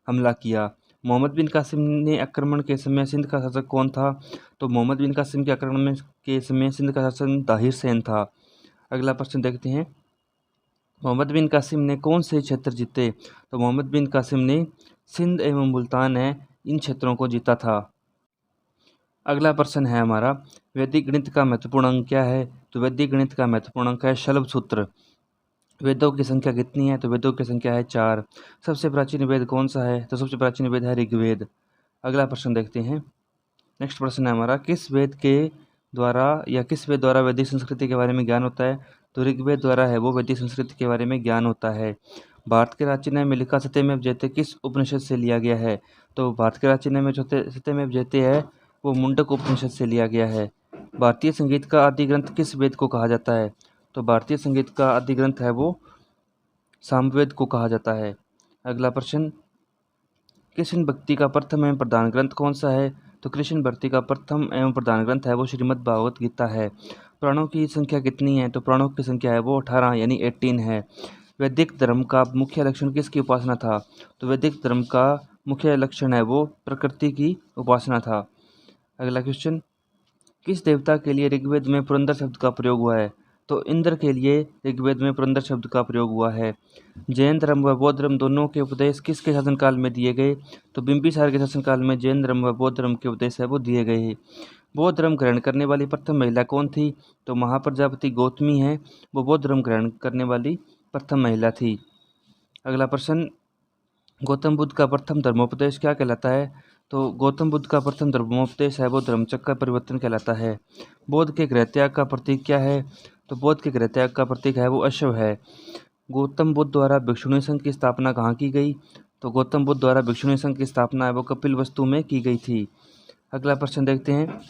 हमला किया। मोहम्मद बिन कासिम ने आक्रमण के समय सिंध का शासक कौन था? तो मोहम्मद बिन कासिम के आक्रमण के समय सिंध का शासक ताहिर सेन था। अगला प्रश्न देखते हैं, मोहम्मद बिन कासिम ने कौन से क्षेत्र जीते? तो मोहम्मद बिन कासिम ने सिंध एवं मुल्तान है इन क्षेत्रों को जीता था। अगला प्रश्न है हमारा, वैदिक गणित का महत्वपूर्ण अंक क्या है? तो वैदिक गणित का महत्वपूर्ण अंक है शलभ सूत्र। वेदों की संख्या कितनी है? तो वेदों की संख्या है 4। सबसे प्राचीन वेद कौन सा है? तो सबसे प्राचीन वेद है ऋग्वेद। अगला प्रश्न देखते हैं, नेक्स्ट प्रश्न है हमारा, किस वेद द्वारा वैदिक संस्कृति के बारे में ज्ञान होता है? तो ऋग्वेद द्वारा है वो वैदिक संस्कृति के बारे में ज्ञान होता है। भारत के राचिन्य में लिखा सत्यमेव जयते किस उपनिषद से लिया गया है? तो भारत के राचिन्य में जो सत्यमेव जयते है वो मुंडक उपनिषद से लिया गया है। भारतीय संगीत का आदि ग्रंथ किस वेद को कहा जाता है? तो भारतीय संगीत का आदि ग्रंथ है वो सामवेद को कहा जाता है। अगला प्रश्न, कृष्ण भक्ति का प्रथम एवं प्रधान ग्रंथ कौन सा है? तो कृष्ण भक्ति का प्रथम एवं प्रधान ग्रंथ है वो श्रीमद् भागवत गीता है। प्राणों की संख्या कितनी है? तो प्राणों की संख्या है वो 18 यानी 18 है। वैदिक धर्म का मुख्य लक्षण किसकी उपासना था? तो वैदिक धर्म का मुख्य लक्षण है वो प्रकृति की उपासना था। अगला क्वेश्चन, किस देवता के लिए ऋग्वेद में पुरंदर शब्द का प्रयोग हुआ है? तो इंद्र के लिए ऋग्वेद में पुरंदर शब्द का प्रयोग हुआ है। जैन धर्म व बौद्ध धर्म दोनों के उपदेश किसके शासनकाल में दिए गए? तो बिंबिसार के शासनकाल में जैन धर्म व बौद्ध धर्म के उपदेश है वो दिए गए हैं। बौद्ध धर्म ग्रहण करने वाली प्रथम महिला कौन थी? तो महाप्रजापति गौतमी है वो बौद्ध धर्म ग्रहण करने वाली प्रथम महिला थी। अगला प्रश्न, गौतम बुद्ध का प्रथम धर्मोपदेश क्या कहलाता है? तो गौतम बुद्ध का प्रथम धर्मोपदेश है वो धर्मचक्र परिवर्तन कहलाता है। बौद्ध के गृह त्याग का प्रतीक क्या है? तो बौद्ध के गृह त्याग का प्रतीक है वो अश्व है। गौतम बुद्ध द्वारा भिक्षुणी संघ की स्थापना कहाँ की गई? तो गौतम बुद्ध द्वारा भिक्षुणी संघ की स्थापना है वो कपिलवस्तु में की गई थी। अगला प्रश्न देखते हैं,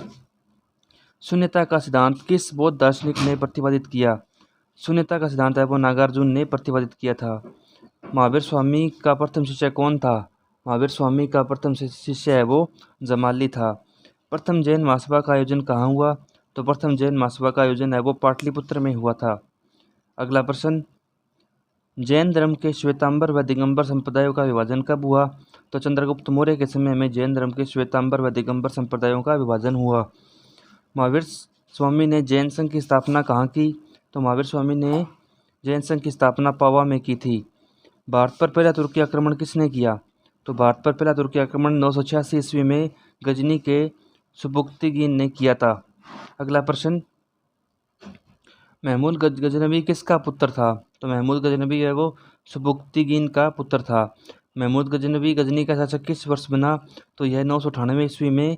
शून्यता का सिद्धांत किस बौद्ध दार्शनिक ने प्रतिपादित किया? शून्यता का सिद्धांत है वो नागार्जुन ने प्रतिपादित किया था। महावीर स्वामी का प्रथम शिष्य कौन था? महावीर स्वामी का प्रथम शिष्य है वो जमाली था। प्रथम जैन महासभा का आयोजन कहाँ हुआ? तो प्रथम जैन महासभा का आयोजन है वो पाटलिपुत्र में हुआ था। अगला प्रश्न, जैन धर्म के श्वेतांबर व दिगंबर संप्रदायों का विभाजन कब हुआ? तो चंद्रगुप्त मौर्य के समय में जैन धर्म के श्वेतांबर व दिगंबर संप्रदायों का विभाजन हुआ। महावीर स्वामी ने जैन संघ की स्थापना कहाँ की? तो महावीर स्वामी ने जैन संघ की स्थापना पावा में की थी। भारत पर पहला तुर्की आक्रमण किसने किया? तो भारत पर पहला तुर्की आक्रमण 986 ईस्वी में गजनी के सुबुक्तिगीन ने किया था। अगला प्रश्न, महमूद गजनवी किसका पुत्र था? तो महमूद गजनवी है वो सुबुक्तिगीन का पुत्र था। महमूद गजनवी गजनी का शासक किस वर्ष बना? तो यह 998 ईस्वी में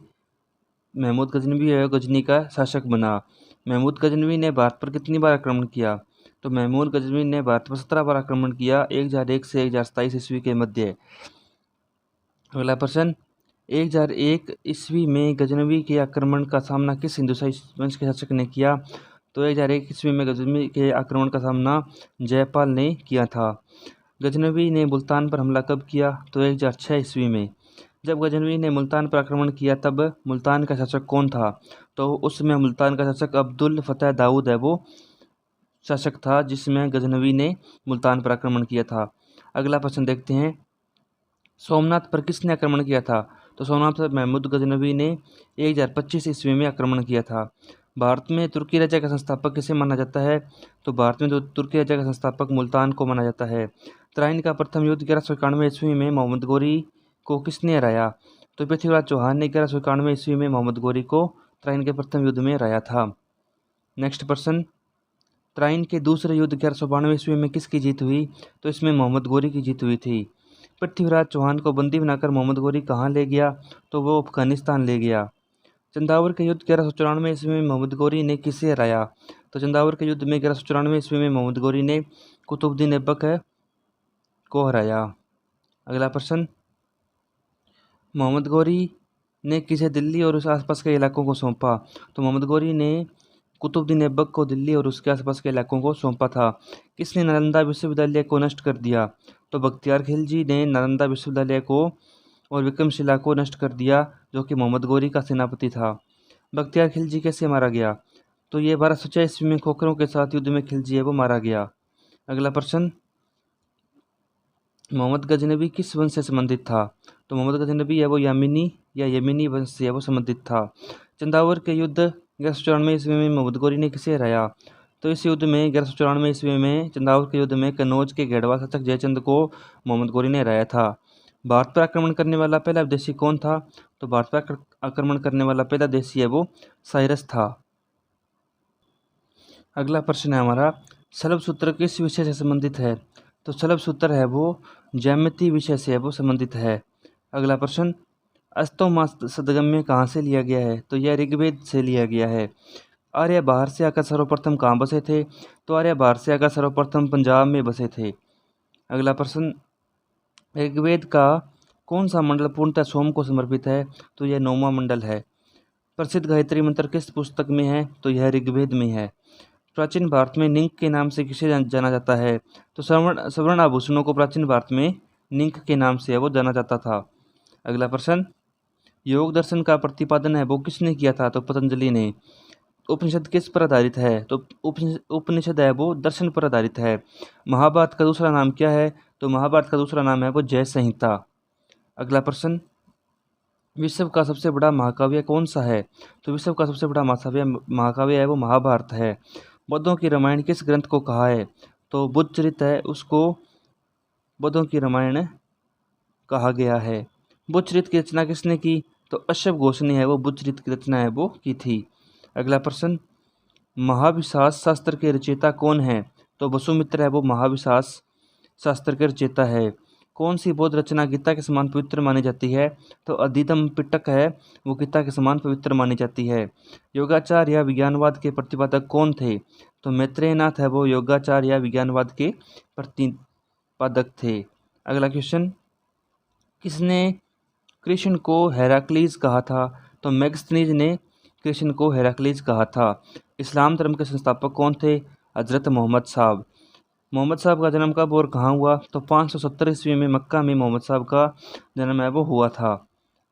महमूद गजनवी है गजनी का शासक बना। महमूद गजनवी ने भारत पर कितनी बार आक्रमण किया? तो महमूद गजनवी ने भारत पर 17 बार आक्रमण किया, 1001 से 1027 ईस्वी के मध्य। अगला प्रश्न, 1001 ईस्वी में गजनवी के आक्रमण का सामना किस हिंदू वंश के शासक ने किया? तो 1001 ईस्वी में गजनवी के आक्रमण का सामना जयपाल ने किया था। गजनवी ने मुल्तान पर हमला कब किया? तो 1006 ईस्वी में। जब गजनवी ने मुल्तान पर आक्रमण किया तब मुल्तान का शासक कौन था? तो उस समय मुल्तान का शासक अब्दुल फतेह दाऊद है वो शासक था जिसमें गजनवी ने मुल्तान पर आक्रमण किया था। अगला प्रश्न देखते हैं, सोमनाथ पर किसने आक्रमण किया था? तो सोमनाथ पर महमूद गजनवी ने 1025 ईस्वी में आक्रमण किया था। भारत में तुर्की राज्य का संस्थापक किसे माना जाता है? तो भारत में तुर्की राज्य का संस्थापक मुल्तान को माना जाता है। तराइन का प्रथम युद्ध 1191 ईस्वी में मोहम्मद गोरी को किसने हराया? तो पृथ्वीराज चौहान ने 1191 ईस्वी में मोहम्मद गोरी को तराइन के प्रथम युद्ध में हराया था। नेक्स्ट प्रश्न, तराइन के दूसरे युद्ध 1192 ईस्वी में किसकी जीत हुई? तो इसमें मोहम्मद गोरी की जीत हुई थी। पृथ्वीराज चौहान को बंदी बनाकर मोहम्मद गोरी कहाँ ले गया? तो वो अफगानिस्तान ले गया। चंदावर के युद्ध 1194 ईस्वी में मोहम्मद गोरी ने किसे हराया? तो चंदावर के युद्ध में 1194 ईस्वी में मोहम्मद गोरी ने कुतुबुद्दीन ऐबक को हराया। अगला प्रश्न, मोहम्मद गोरी ने किसे दिल्ली और उस आसपास के इलाकों को सौंपा? तो मोहम्मद गोरी ने कुतुबुद्दीन ऐबक को दिल्ली और उसके आसपास के इलाकों को सौंपा था। किसने नालंदा विश्वविद्यालय को नष्ट कर दिया? तो बख्तियार खिलजी ने नालंदा विश्वविद्यालय को और विक्रमशिला को नष्ट कर दिया, जो कि मोहम्मद गोरी का सेनापति था। बख्तियार खिलजी कैसे मारा गया? तो ये 1206 ईस्वी में खोखरों के साथ युद्ध में खिलजी है वो मारा गया। अगला प्रश्न, मोहम्मद गजनबी किस वंश से संबंधित था? तो मोहम्मद गजनबी है वो यमीनी वंश से है वो संबंधित था। चंदावर के युद्ध 1194 ईस्वी में मोहम्मद गोरी ने किसे हराया? तो इस युद्ध में 1194 ईस्वी में चंदावर के युद्ध में कन्नौज के गढ़वाल शासक जयचंद को मोहम्मद गोरी ने हराया था। भारत पर आक्रमण करने वाला पहला विदेशी कौन था? तो भारत पर आक्रमण करने वाला पहला देशी है वो साइरस था। अगला प्रश्न है हमारा, शलभ सूत्र किस विषय से संबंधित है? तो शलभ सूत्र है वो ज्यामिति विषय से है वो संबंधित है। अगला प्रश्न, अस्तोमा सदगम्य कहाँ से लिया गया है? तो यह ऋग्वेद से लिया गया है। आर्य बाहर से आकर सर्वप्रथम कहाँ बसे थे? तो आर्य बाहर से आकर सर्वप्रथम पंजाब में बसे थे। अगला प्रश्न, ऋग्वेद का कौन सा मंडल पूर्णतः सोम को समर्पित है? तो यह 9वां मंडल है। प्रसिद्ध गायत्री मंत्र किस पुस्तक में है? तो यह ऋग्वेद में है। प्राचीन भारत में निंक के नाम से किसे जाना जाता है? तो स्वर्ण आभूषणों को प्राचीन भारत में निंक के नाम से है वो जाना जाता था। अगला प्रश्न, योग दर्शन का प्रतिपादन है वो किसने किया था? तो पतंजलि ने। उपनिषद किस पर आधारित है? तो उपनिषद है वो दर्शन पर आधारित है। महाभारत का दूसरा नाम क्या है? तो महाभारत का दूसरा नाम है वो जय संहिता। अगला प्रश्न, विश्व का सबसे बड़ा महाकाव्य कौन सा है? तो विश्व का सबसे बड़ा महाकाव्य है वो महाभारत है। बुद्धों की रामायण किस ग्रंथ को कहा है? तो बुद्धचरित है उसको बुद्धों की रामायण कहा गया है। बुद्धचरित की रचना किसने की? तो अश्व घोष ने है वो बुद्धचरित की रचना है वो की थी। अगला प्रश्न, महाविशास शास्त्र के रचयिता कौन है? तो वसुमित्र है वो महाविशास शास्त्र के रचयिता है। कौन सी बौद्ध रचना गीता के समान पवित्र मानी जाती है? तो अधिगम पिटक है वो गीता के समान पवित्र मानी जाती है। योगाचार या विज्ञानवाद के प्रतिपादक कौन थे? तो मैत्रेयनाथ है वो योगाचार या विज्ञानवाद के प्रतिपादक थे। अगला क्वेश्चन, किसने कृष्ण को हेराक्लीज कहा था? तो मैगस्थनीज ने कृष्ण को हेराक्लीज कहा था। इस्लाम धर्म के संस्थापक कौन थे? हजरत मोहम्मद साहब। मोहम्मद साहब का जन्म कब और कहाँ हुआ? तो 570 ईस्वी में मक्का में मोहम्मद साहब का जन्म है वो हुआ था।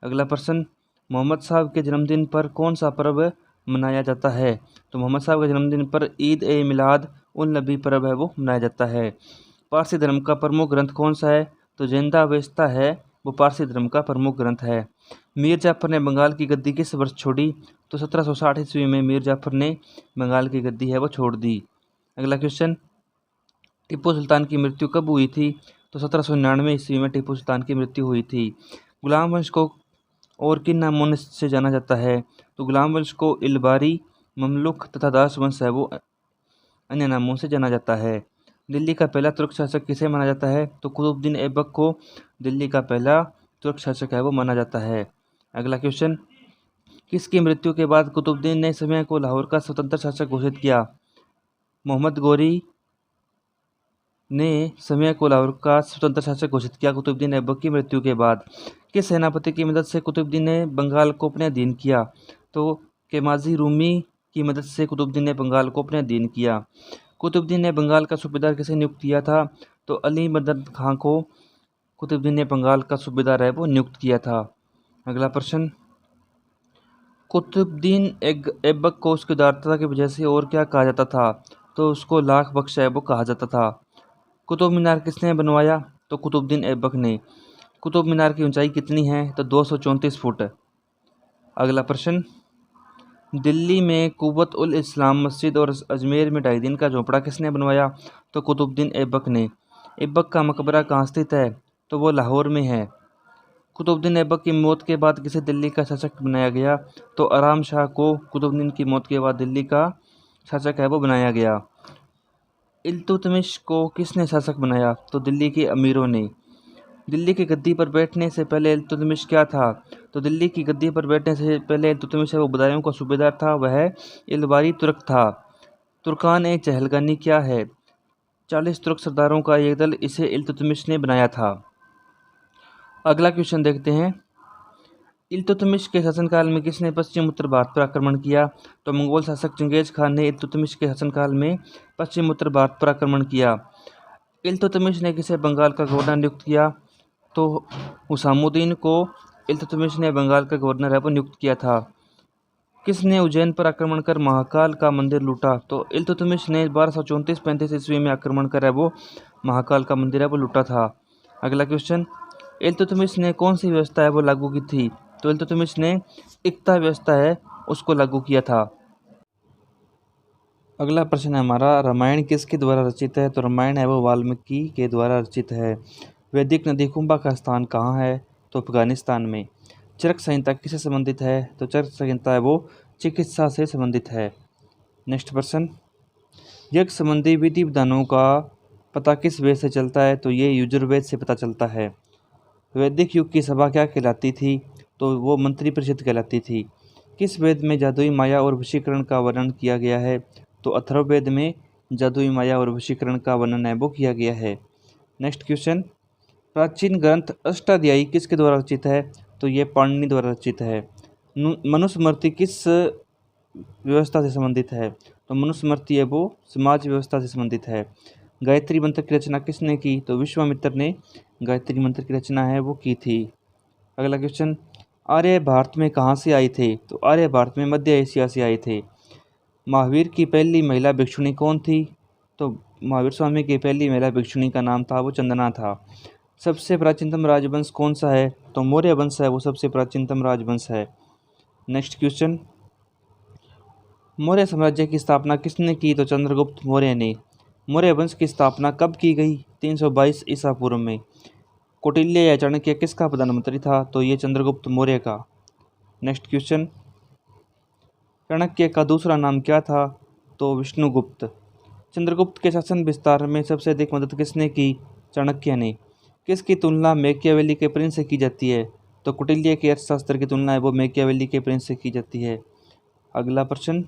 अगला प्रश्न, मोहम्मद साहब के जन्मदिन पर कौन सा पर्व मनाया जाता है? तो मोहम्मद साहब के जन्मदिन पर ईद ए मिलाद उन नबी पर्व है वो मनाया जाता है। पारसी धर्म का प्रमुख ग्रंथ कौन सा है? तो जिंदावेस्ता है वो पारसी धर्म का प्रमुख ग्रंथ है। मीर जाफर ने बंगाल की गद्दी किस वर्ष छोड़ी? तो 1760 ईस्वी में मीर जाफर ने बंगाल की गद्दी है वो छोड़ दी। अगला क्वेश्चन, टीपू सुल्तान की मृत्यु कब हुई थी? तो 1799 ईस्वी में टीपू सुल्तान की मृत्यु हुई थी। गुलाम वंश को और किन नामों से जाना जाता है? तो गुलाम वंश को इलबारी, ममलुक तथा दास वंश है वो अन्य नामों से जाना जाता है। दिल्ली का पहला तुर्क शासक किसे माना जाता है? तो कुतुबुद्दीन ऐबक को दिल्ली का पहला तुर्क शासक है वो माना जाता है। अगला क्वेश्चन, किसकी मृत्यु के बाद कुतुबुद्दीन ने समय को लाहौर का स्वतंत्र शासक घोषित किया? मोहम्मद गोरी ने समय को लाहौर का स्वतंत्र शासक घोषित किया कुतुबुद्दीन ऐबक की मृत्यु के बाद। किस सेनापति की मदद से कुतुबुद्दीन ने बंगाल को अपने अधीन किया? तो केमाजी रूमी की मदद से कुतुबुद्दीन ने बंगाल को अपने अधीन किया। कुतुबुद्दीन ने बंगाल का सूबेदार किसे नियुक्त किया था? तो अली मदद खां को कुतुबुद्दीन ने बंगाल का सूबेदार है वो नियुक्त किया था। अगला प्रश्न, कुतुबुद्दीन ऐबक को उसकी उदारता की वजह से और क्या कहा जाता था? तो उसको लाख बख्श है वो कहा जाता था। कुतुब मीनार किसने बनवाया? तो कुतुबुद्दीन ऐबक ने। कुतुब मीनार की ऊंचाई कितनी है? तो 234 फुट। अगला प्रश्न, दिल्ली में कुव्वत उल इस्लाम मस्जिद और अजमेर में 2.5 दिन का झोपड़ा किसने बनवाया? तो कुतुबुद्दीन ऐबक ने। ऐबक का मकबरा कहाँ स्थित है? तो वो लाहौर में है। कुतुबुद्दीन ऐबक की मौत के बाद किसे दिल्ली का शासक बनाया गया? तो आराम शाह को कुतुबुद्दीन की मौत के बाद दिल्ली का शासक है वो बनाया गया। इल्तुतमिश को किसने शासक बनाया? तो दिल्ली के अमीरों ने। दिल्ली की गद्दी पर बैठने से पहले इल्तुतमिश क्या था? तो दिल्ली की गद्दी पर बैठने से पहले इल्तुतमिश वो बदायूं का सूबेदार था, वह इलबारी तुर्क था। तुर्कान ए चहलगानी क्या है? 40 तुर्क सरदारों का एक दल, इसे इल्तुतमिश ने बनाया था। अगला क्वेश्चन देखते हैं। इल्तुतमिश के शासनकाल में किसने पश्चिम उत्तर भारत पर आक्रमण किया? तो मंगोल शासक चंगेज खान ने इल्तुतमिश के शासनकाल में पश्चिम उत्तर भारत पर आक्रमण किया। इल्तुतमिश ने किसे बंगाल का गवर्नर नियुक्त किया? तो हुसामुद्दीन को इल्तुतमिश ने बंगाल का गवर्नर है वो नियुक्त किया था। किसने उज्जैन पर आक्रमण कर महाकाल का मंदिर लूटा? तो इल्तुतमिश ने 1234-35 ईस्वी में आक्रमण कर है वो महाकाल का मंदिर है वो लूटा था। अगला क्वेश्चन, इल्तुतमिश ने कौन सी व्यवस्था है वो लागू की थी? तो इल्तुतमिश ने इक्ता व्यवस्था है उसको लागू किया था। अगला प्रश्न है हमारा, रामायण किसके द्वारा रचित है? तो रामायण है वो वाल्मीकि के द्वारा रचित है। वैदिक नदी कुंभा का स्थान कहाँ है? तो अफगानिस्तान में। चरक संहिता किससे संबंधित है? तो चरक संहिता है वो चिकित्सा से संबंधित है। नेक्स्ट प्रश्न, यज्ञ संबंधी विधि विधानों का पता किस वेद से चलता है? तो ये यजुर्वेद से पता चलता है। वैदिक युग की सभा क्या कहलाती थी? तो वो मंत्री परिषद कहलाती थी। किस वेद में जादुई माया और वशीकरण का वर्णन किया गया है? तो अथर्ववेद में जादुई माया और वशीकरण का वर्णन है वो किया गया है। नेक्स्ट क्वेश्चन, प्राचीन ग्रंथ अष्टाध्यायी किसके द्वारा रचित है? तो ये पाणिनि द्वारा रचित है। मनुस्मृति किस व्यवस्था से संबंधित है? तो मनुस्मृति है वो समाज व्यवस्था से संबंधित है। गायत्री मंत्र की रचना किसने की? तो विश्वामित्र ने गायत्री मंत्र की रचना है वो की थी। अगला क्वेश्चन, आर्य भारत में कहाँ से आए थे? तो आर्य भारत में मध्य एशिया से आए थे। महावीर की पहली महिला भिक्षुणी कौन थी? तो महावीर स्वामी की पहली महिला भिक्षुणी का नाम था वो चंदना था। सबसे प्राचीनतम राजवंश कौन सा है? तो मौर्य वंश है वो सबसे प्राचीनतम राजवंश है। नेक्स्ट क्वेश्चन, मौर्य साम्राज्य की स्थापना किसने की? तो चंद्रगुप्त मौर्य ने। मौर्य वंश की स्थापना कब की गई? 322 ईसा पूर्व में। कौटिल्य या चाणक्य किसका प्रधानमंत्री था? तो ये चंद्रगुप्त मौर्य का। नेक्स्ट क्वेश्चन, चाणक्य का दूसरा नाम क्या था? तो विष्णुगुप्त। चंद्रगुप्त के शासन विस्तार में सबसे अधिक मदद किसने की? चाणक्य ने। किसकी तुलना मैकियावेली के प्रिंस से की जाती है? तो कौटिल्य के अर्थशास्त्र की तुलना है वो मैकियावेली के प्रिंस से की जाती है। अगला प्रश्न,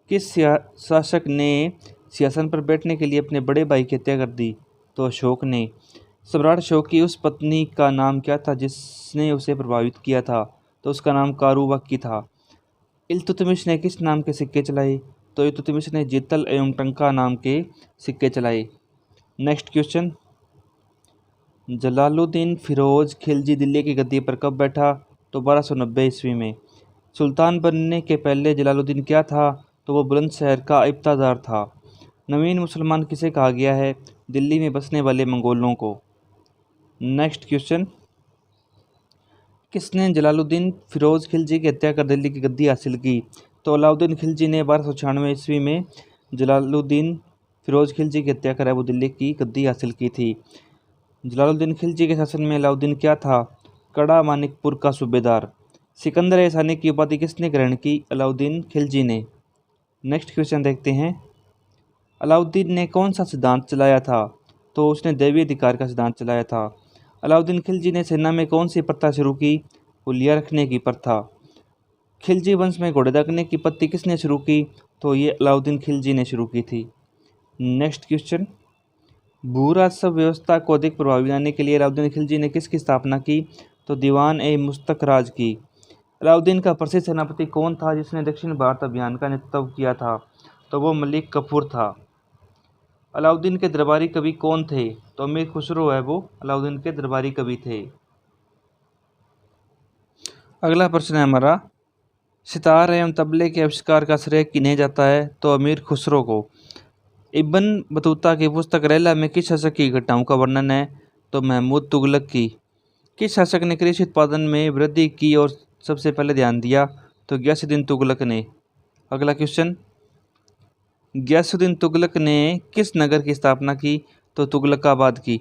किस शासक ने सिंहासन पर बैठने के लिए अपने बड़े भाई की हत्या कर दी? तो अशोक ने। सम्राट अशोक की उस पत्नी का नाम क्या था जिसने उसे प्रभावित किया था? तो उसका नाम कारूबाकी था। इल्तुतमिश ने किस नाम के सिक्के चलाए? तो इल्तुतमिश ने जितल एवं टंका नाम के सिक्के चलाए। नेक्स्ट क्वेश्चन, जलालुद्दीन फिरोज खिलजी दिल्ली की गद्दी पर कब बैठा? तो 1290 ईस्वी में। सुल्तान बनने के पहले जलालुद्दीन क्या था? तो वो बुलंदशहर का इब्तादार था। नवीन मुसलमान किसे कहा गया है? दिल्ली में बसने वाले मंगोलों को। नेक्स्ट क्वेश्चन, किसने जलालुद्दीन फिरोज खिलजी की हत्या कर दिल्ली की गद्दी हासिल की? तो अलाउद्दीन खिलजी ने 1296 ईस्वी में जलालुद्दीन फिरोज खिलजी की हत्या कर वो दिल्ली की गद्दी हासिल की थी। जलालुद्दीन खिलजी के शासन में अलाउद्दीन क्या था? कड़ा मानिकपुर का सूबेदार। सिकंदर एहसानी की उपाधि किसने ग्रहण की? अलाउद्दीन खिलजी ने। नेक्स्ट क्वेश्चन देखते हैं, अलाउद्दीन ने कौन सा सिद्धांत चलाया था? तो उसने दैवीय अधिकार का सिद्धांत चलाया था। अलाउद्दीन खिलजी ने सेना में कौन सी प्रथा शुरू की? हुलिया रखने की प्रथा। खिलजी वंश में घोड़े दागने की पद्धति किसने शुरू की? तो ये अलाउद्दीन खिलजी ने शुरू की थी। नेक्स्ट क्वेश्चन, भू राजस्व व्यवस्था को अधिक प्रभावी बनाने के लिए अलाउद्दीन खिलजी ने किसकी स्थापना की? तो दीवान ए मुस्तक राज की। अलाउद्दीन का प्रसिद्ध सेनापति कौन था जिसने दक्षिण भारत अभियान का नेतृत्व किया था? तो वो मलिक कफूर था। अलाउद्दीन के दरबारी कवि कौन थे? तो अमीर खुसरो है वो अलाउद्दीन के दरबारी कवि थे। अगला प्रश्न है हमारा, सितार एवं तबले के आविष्कार का श्रेय किन्हें जाता है? तो अमीर खुसरो को। इब्न बतूता की पुस्तक रैला में किस शासक की घटनाओं का वर्णन है? तो महमूद तुगलक की। किस शासक ने कृषि उत्पादन में वृद्धि की और सबसे पहले ध्यान दिया? तो गयासुद्दीन तुगलक ने। अगला क्वेश्चन, गयासुद्दीन तुगलक ने किस नगर की स्थापना की? तो तुगलकाबाद की।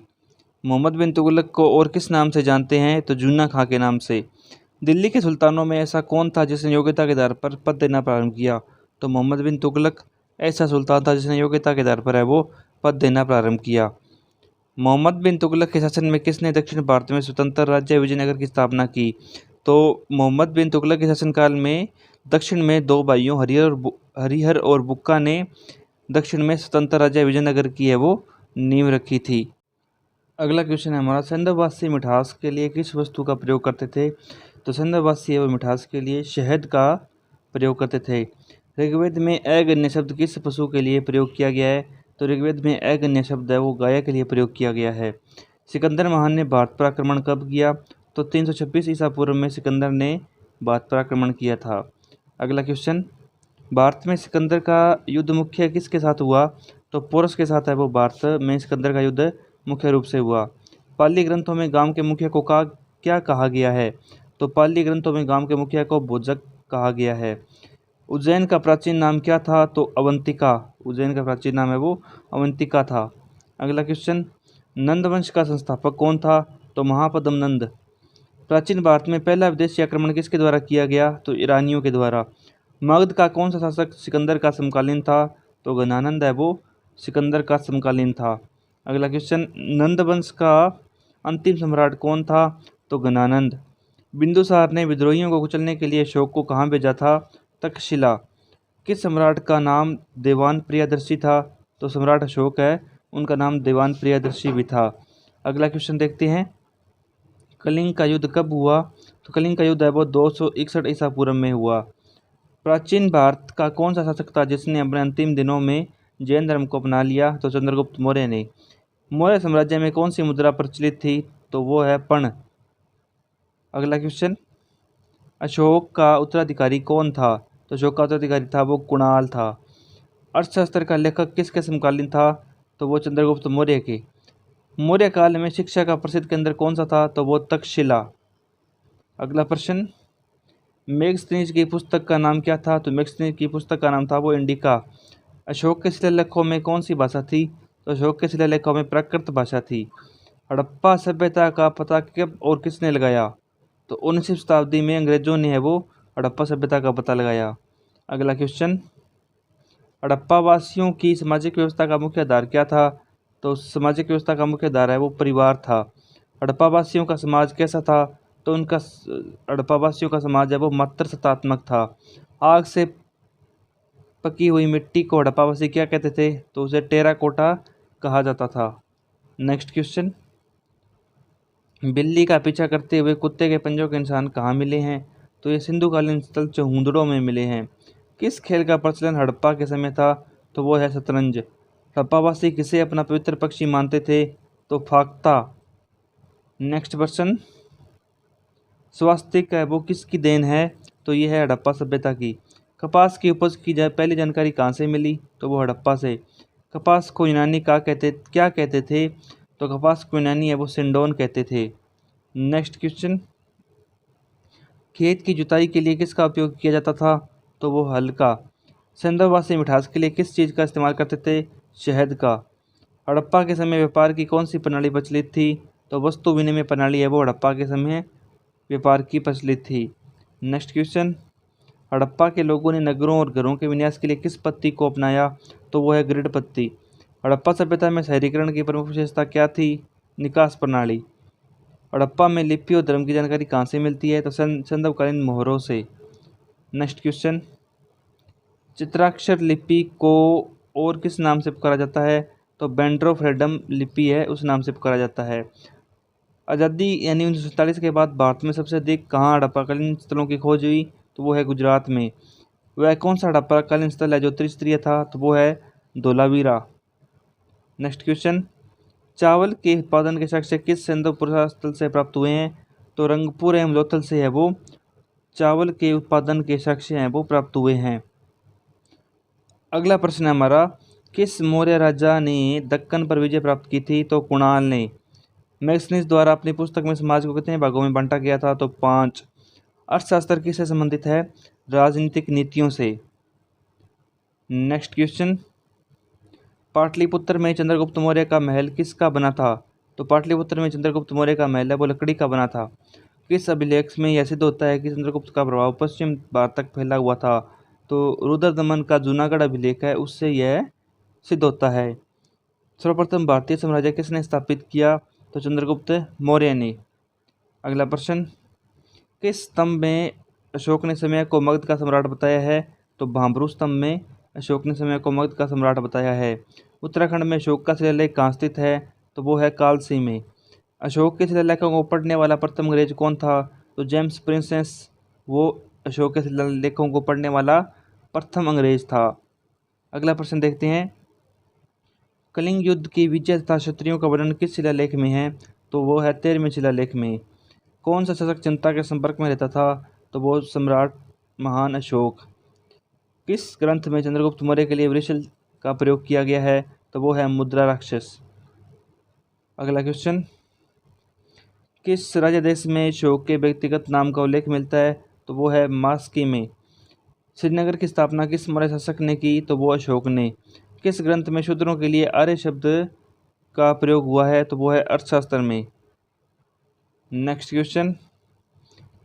मोहम्मद बिन तुगलक को और किस नाम से जानते हैं? तो जूना खां के नाम से। दिल्ली के सुल्तानों में ऐसा कौन था जिसने योग्यता के आधार पर पद देना प्रारंभ किया? तो मोहम्मद बिन तुगलक ऐसा सुल्तान था जिसने योग्यता के आधार पर है वो पद देना प्रारंभ किया। मोहम्मद बिन तुगलक के शासन में किसने दक्षिण भारत में स्वतंत्र राज्य विजयनगर की स्थापना की? तो मोहम्मद बिन तुगलक के शासनकाल में दक्षिण में दो भाइयों हरिहर और बुक्का ने दक्षिण में स्वतंत्र राज्य विजयनगर की है वो नींव रखी थी। अगला क्वेश्चन है हमारा, सिंधवासी मिठास के लिए किस वस्तु का प्रयोग करते थे? तो सिंधवासी वो मिठास के लिए शहद का प्रयोग करते थे। ऋग्वेद में अगन्य शब्द किस पशु के लिए प्रयोग किया गया है? तो ऋग्वेद में अगन्य शब्द है वो गाय के लिए प्रयोग किया गया है। सिकंदर महान ने भारत पर आक्रमण कब किया? तो 326 ईसा पूर्व में सिकंदर ने भारत पर आक्रमण किया था। अगला क्वेश्चन, भारत में सिकंदर का युद्ध मुख्य किसके साथ हुआ? तो पोरस के साथ है वो भारत में सिकंदर का युद्ध मुख्य रूप से हुआ। पाली ग्रंथों में गांव के मुखिया को क्या कहा गया है? तो पाली ग्रंथों में गांव के मुखिया को भोजक कहा गया है। उज्जैन का प्राचीन नाम क्या था? तो अवंतिका। उज्जैन का प्राचीन नाम है वो अवंतिका था। अगला क्वेश्चन, नंद वंश का संस्थापक कौन था? तो महापद्म नंद। प्राचीन भारत में पहला विदेशी आक्रमण किसके द्वारा किया गया? तो ईरानियों के द्वारा। मगध का कौन सा शासक सिकंदर का समकालीन था? तो घनानंद है वो सिकंदर का समकालीन था। अगला क्वेश्चन, नंद वंश का अंतिम सम्राट कौन था? तो घनानंद। बिंदुसार ने विद्रोहियों को कुचलने के लिए अशोक को कहाँ भेजा था? तक्षशिला। किस सम्राट का नाम देवान प्रियदर्शी था? तो सम्राट अशोक है उनका नाम देवान प्रियदर्शी भी था। अगला क्वेश्चन देखते हैं, कलिंग का युद्ध कब हुआ? तो कलिंग का युद्ध है वो 261 ईसा पूर्व में हुआ। प्राचीन भारत का कौन सा शासक था जिसने अपने अंतिम दिनों में जैन धर्म को अपना लिया? तो चंद्रगुप्त मौर्य ने। मौर्य साम्राज्य में कौन सी मुद्रा प्रचलित थी? तो वो है पर्ण। अगला क्वेश्चन, अशोक का उत्तराधिकारी कौन था? तो अशोक का उत्तराधिकारी था वो कुणाल था। अर्थशास्त्र का लेखक किसके समकालीन था? तो वो चंद्रगुप्त मौर्य के। मौर्य काल में शिक्षा का प्रसिद्ध केंद्र कौन सा था? तो वो तक्षशिला। अगला प्रश्न, मेगस्थनीज की पुस्तक का नाम क्या था? तो मेगस्थनीज की पुस्तक का नाम था वो इंडिका। अशोक के शिलालेखों में कौन सी भाषा थी? तो अशोक के शिलालेखों में प्राकृत भाषा थी। हड़प्पा सभ्यता का पता कब और किसने लगाया? तो 19वीं शताब्दी में अंग्रेजों ने है वो हड़प्पा सभ्यता का पता लगाया। अगला क्वेश्चन, हड़प्पा वासियों की सामाजिक व्यवस्था का मुख्य आधार क्या था? तो सामाजिक व्यवस्था का मुख्य आधार है वो परिवार था। हड़प्पा वासियों का समाज कैसा था? तो उनका हड़प्पा वासियों का समाज है वो मातृसत्तात्मक था। आग से पकी हुई मिट्टी को हड़प्पावासी क्या कहते थे? तो उसे टेराकोटा कहा जाता था। नेक्स्ट क्वेश्चन, बिल्ली का पीछा करते हुए कुत्ते के पंजों के निशान कहाँ मिले हैं? तो ये सिंधुकालीन स्थल चहुंदड़ों में मिले हैं। किस खेल का प्रचलन हड़प्पा के समय था? तो वो है शतरंज। हड़प्पावासी किसे अपना पवित्र पक्षी मानते थे? तो फाख्ता। नेक्स्ट क्वेश्चन, स्वास्तिक है वो किसकी देन है? तो ये है हड़प्पा सभ्यता की। कपास की उपज की पहली जानकारी कहाँ से मिली? तो वो हड़प्पा से। कपास को यूनानी क्या कहते थे? तो कपास को यूनानी है वो सिंडोन कहते थे। नेक्स्ट क्वेश्चन, खेत की जुताई के लिए किसका उपयोग किया जाता था? तो वो हल का। सिंधवासी मिठास के लिए किस चीज़ का इस्तेमाल करते थे? शहद का। हड़प्पा के समय व्यापार की कौन सी प्रणाली प्रचलित थी? तो वस्तु विनिमय प्रणाली है वो हड़प्पा के समय व्यापार की प्रचलित थी। नेक्स्ट क्वेश्चन, हड़प्पा के लोगों ने नगरों और घरों के विन्यास के लिए किस पद्धति को अपनाया? तो वो है ग्रिड पद्धति। हड़प्पा सभ्यता में शहरीकरण की प्रमुख विशेषता क्या थी? निकास प्रणाली। हड़प्पा में लिपि और धर्म की जानकारी कहाँ से मिलती है? तो संदर्भकालीन मोहरों से। नेक्स्ट क्वेश्चन, चित्राक्षर लिपि को और किस नाम से पुकारा जाता है? तो बैंड्रो फ्रेडम लिपि है उस नाम से पुकारा जाता है। आज़ादी यानी 1947 के बाद भारत में सबसे अधिक कहाँ हड़प्पाकालीन स्थलों की खोज हुई? तो वो है गुजरात में। वह कौन सा हड़प्पाकालीन स्थल है जो त्रिस्तरीय था? तो वो है धोलावीरा। नेक्स्ट क्वेश्चन, चावल के उत्पादन के साक्ष्य किस सिंधु पुरा स्थल से प्राप्त हुए हैं? तो रंगपुर एवं लोथल से है वो चावल के उत्पादन के साक्ष्य हैं वो प्राप्त हुए हैं। अगला प्रश्न है हमारा, किस मौर्य राजा ने दक्कन पर विजय प्राप्त की थी? तो कुणाल ने। मैग्सनीज द्वारा अपनी पुस्तक में समाज को कितने भागों में बांटा गया था? तो 5। अर्थशास्त्र किससे संबंधित है? राजनीतिक नीतियों से। नेक्स्ट क्वेश्चन, पाटलिपुत्र में चंद्रगुप्त मौर्य का महल किसका बना था? तो पाटलिपुत्र में चंद्रगुप्त मौर्य का महल है वो लकड़ी का बना था। किस अभिलेख में यह सिद्ध होता है कि चंद्रगुप्त का प्रभाव पश्चिम भारत तक फैला हुआ था? तो रुद्रदमन का जूनागढ़ अभिलेख है उससे यह सिद्ध होता है। सर्वप्रथम भारतीय साम्राज्य किसने स्थापित किया? तो चंद्रगुप्त मौर्य ने। अगला प्रश्न, किस स्तंभ में अशोक ने समय को मगध का सम्राट बताया है? तो भांबरू स्तंभ में अशोक ने समय को मगध का सम्राट बताया है। उत्तराखंड में अशोक का शिलालेख कहाँ स्थित है? तो वो है कालसी में। अशोक के शिलालेखों को पढ़ने वाला प्रथम अंग्रेज कौन था? तो जेम्स प्रिंसेस, वो अशोक के शिलालेखों को पढ़ने वाला प्रथम अंग्रेज था। अगला प्रश्न देखते हैं, कलिंग युद्ध की विजय तथा क्षत्रियों का वर्णन किस शिलालेख में है? तो वो है 13वें शिलालेख में। कौन सा शासक जनता के संपर्क में रहता था? तो वो सम्राट महान अशोक। किस ग्रंथ में चंद्रगुप्त मौर्य के लिए वृषल का प्रयोग किया गया है? तो वो है मुद्रा राक्षस। अगला क्वेश्चन, किस राज्य देश में अशोक के व्यक्तिगत नाम का उल्लेख मिलता है? तो वो है मास्की में। श्रीनगर की स्थापना किस मौर्य शासक ने की? तो वो अशोक ने। किस ग्रंथ में शूद्रों के लिए आर्य शब्द का प्रयोग हुआ है? तो वो है अर्थशास्त्र में। नेक्स्ट क्वेश्चन,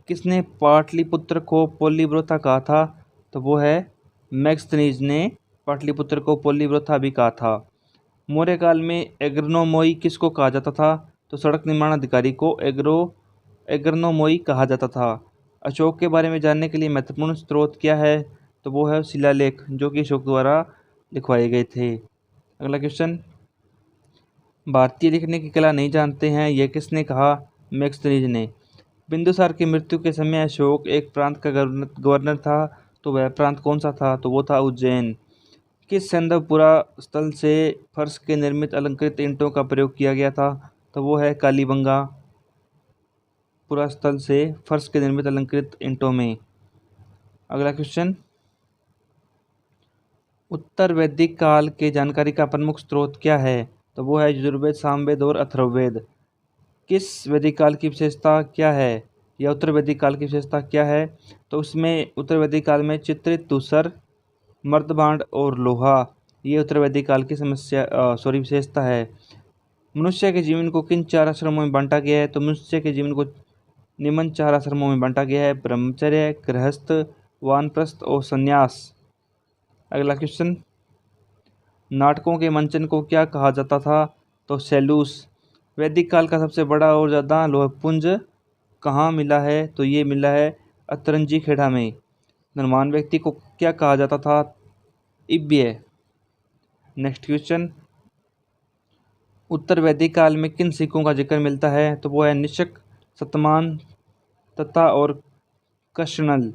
किसने पाटलिपुत्र को पोलीब्रोथा कहा था? तो वो है मैक्सथनीज ने पाटलिपुत्र को पोलीब्रोथा भी कहा था। मौर्य काल में एग्रनोमोई किसको कहा जाता था? तो सड़क निर्माण अधिकारी को एग्रनोमोई कहा जाता था। अशोक के बारे में जानने के लिए महत्वपूर्ण स्रोत क्या है? तो वो है शिलालेख जो कि अशोक द्वारा लिखवाए गए थे। अगला क्वेश्चन, भारतीय लिखने की कला नहीं जानते हैं, यह किसने कहा? मैक्सथनीज ने। बिंदुसार की मृत्यु के समय अशोक एक प्रांत का गवर्नर था, तो वह प्रांत कौन सा था? तो वो था उज्जैन। किस सैंधवपुरा स्थल से फर्श के निर्मित अलंकृत ईंटों का प्रयोग किया गया था? तो वो है कालीबंगा पुरा स्थल से फर्श के निर्मित अलंकृत ईंटों में। अगला क्वेश्चन, उत्तर वैदिक काल के जानकारी का प्रमुख स्रोत क्या है? तो वो है यजुर्वेद, सामवेद और अथर्ववेद। किस वैदिक काल की विशेषता क्या है या उत्तर वैदिक काल की विशेषता क्या है? तो उसमें उत्तर वैदिक काल में चित्रित धूसर, मर्दभांड और लोहा, ये उत्तर वैदिक काल की विशेषता है। मनुष्य के जीवन को किन 4 आश्रमों में बांटा गया है? तो मनुष्य के जीवन को निम्न 4 आश्रमों में बांटा गया है, ब्रह्मचर्य, गृहस्थ, वानप्रस्थ और संन्यास। अगला क्वेश्चन, नाटकों के मंचन को क्या कहा जाता था? तो सैलूस। वैदिक काल का सबसे बड़ा और ज़्यादा लोहपुंज कहाँ मिला है? तो ये मिला है अतरंजी खेड़ा में। धनवान व्यक्ति को क्या कहा जाता था? इब्य। नेक्स्ट क्वेश्चन, उत्तर वैदिक काल में किन सिक्कों का जिक्र मिलता है? तो वो है निशक, सतमान तथा और कृष्णल।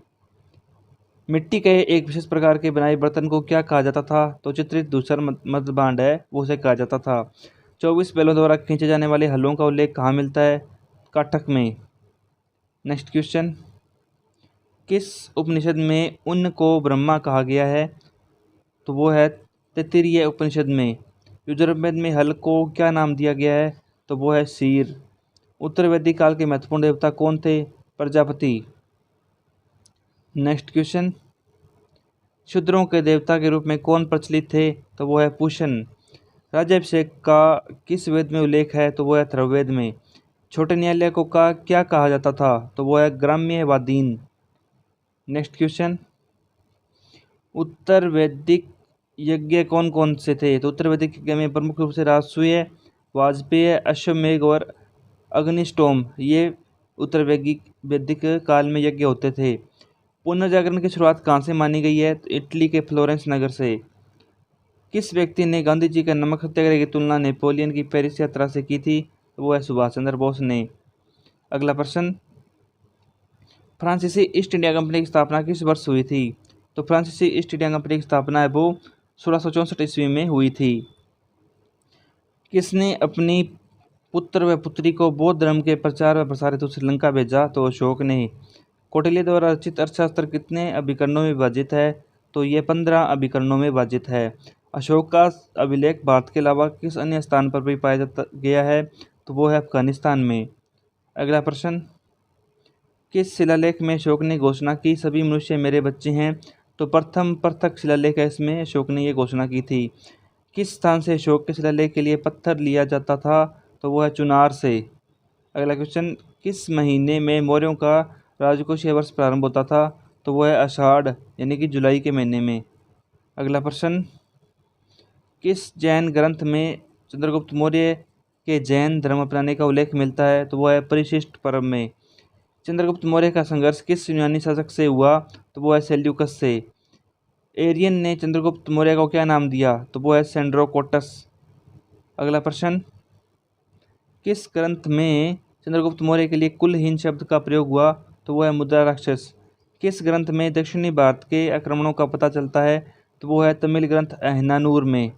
मिट्टी के एक विशेष प्रकार के बनाए बर्तन को क्या कहा जाता था? तो चित्रित धूसर मर्दभांड है वो उसे कहा जाता था। 24 बैलों द्वारा खींचे जाने वाले हलों का उल्लेख कहाँ मिलता है? काठक में। नेक्स्ट क्वेश्चन, किस उपनिषद में उन्न को ब्रह्मा कहा गया है? तो वो है तैत्तिरीय उपनिषद में। यजुर्वेद में हल को क्या नाम दिया गया है? तो वो है शीर। उत्तर वैदिक काल के महत्वपूर्ण देवता कौन थे? प्रजापति। नेक्स्ट क्वेश्चन, शूद्रों के देवता के रूप में कौन प्रचलित थे? तो वो है पूषण। राज्याभिषेक का किस वेद में उल्लेख है? तो वो है अथर्ववेद में। छोटे न्यायालय को का क्या कहा जाता था? तो वो है ग्राम्यवादीन। नेक्स्ट क्वेश्चन, उत्तर वैदिक यज्ञ कौन कौन से थे? तो उत्तर वैदिक यज्ञ में प्रमुख रूप से राजसूय, वाजपेय, अश्वमेघ और अग्निष्टोम, ये उत्तर वैदिक काल में यज्ञ होते थे। पुनर्जागरण की शुरुआत कहाँ से मानी गई है? तो इटली के फ्लोरेंस नगर से। किस व्यक्ति ने गांधी जी का नमक सत्याग्रह की तुलना नेपोलियन की पेरिस यात्रा से की थी? तो वो है सुभाष चंद्र बोस ने। अगला प्रश्न, फ्रांसीसी ईस्ट इंडिया कंपनी की स्थापना किस वर्ष हुई थी? तो फ्रांसीसी ईस्ट इंडिया कंपनी की स्थापना है वो 1664 ईस्वी में हुई थी। किसने अपनी पुत्र व पुत्री को बौद्ध धर्म के प्रचार व प्रसार हेतु श्रीलंका भेजा? तो अशोक ने। कौटिल्य द्वारा रचित अर्थशास्त्र कितने अभिकरणों में विभाजित है? तो ये 15 अभिकरणों में विभाजित है। अशोक का अभिलेख भारत के अलावा किस अन्य स्थान पर भी पाया गया है? तो वो है अफगानिस्तान में। अगला प्रश्न, किस शिलालेख में अशोक ने घोषणा की सभी मनुष्य मेरे बच्चे हैं? तो प्रथम पृथक शिलालेख है, इसमें अशोक ने ये घोषणा की थी। किस स्थान से अशोक के शिलालेख के लिए पत्थर लिया जाता था? तो वो है चुनार से। अगला क्वेश्चन, किस महीने में मौर्यों का राजकोषीय वर्ष प्रारंभ होता था? तो वो है आषाढ़ यानी कि जुलाई के महीने में। अगला प्रश्न, किस जैन ग्रंथ में चंद्रगुप्त मौर्य के जैन धर्म अपनाने का उल्लेख मिलता है? तो वो है परिशिष्ट पर्व में। चंद्रगुप्त मौर्य का संघर्ष किस यूनानी शासक से हुआ? तो वो है सेल्यूकस से। एरियन ने चंद्रगुप्त मौर्य को क्या नाम दिया? तो वो है सेंड्रोकोटस। अगला प्रश्न, किस ग्रंथ में चंद्रगुप्त मौर्य के लिए कुलहीन शब्द का प्रयोग हुआ? तो वो है मुद्रा राक्षस। किस ग्रंथ में दक्षिणी भारत के आक्रमणों का पता चलता है? तो वो है तमिल ग्रंथ अहनानूर में।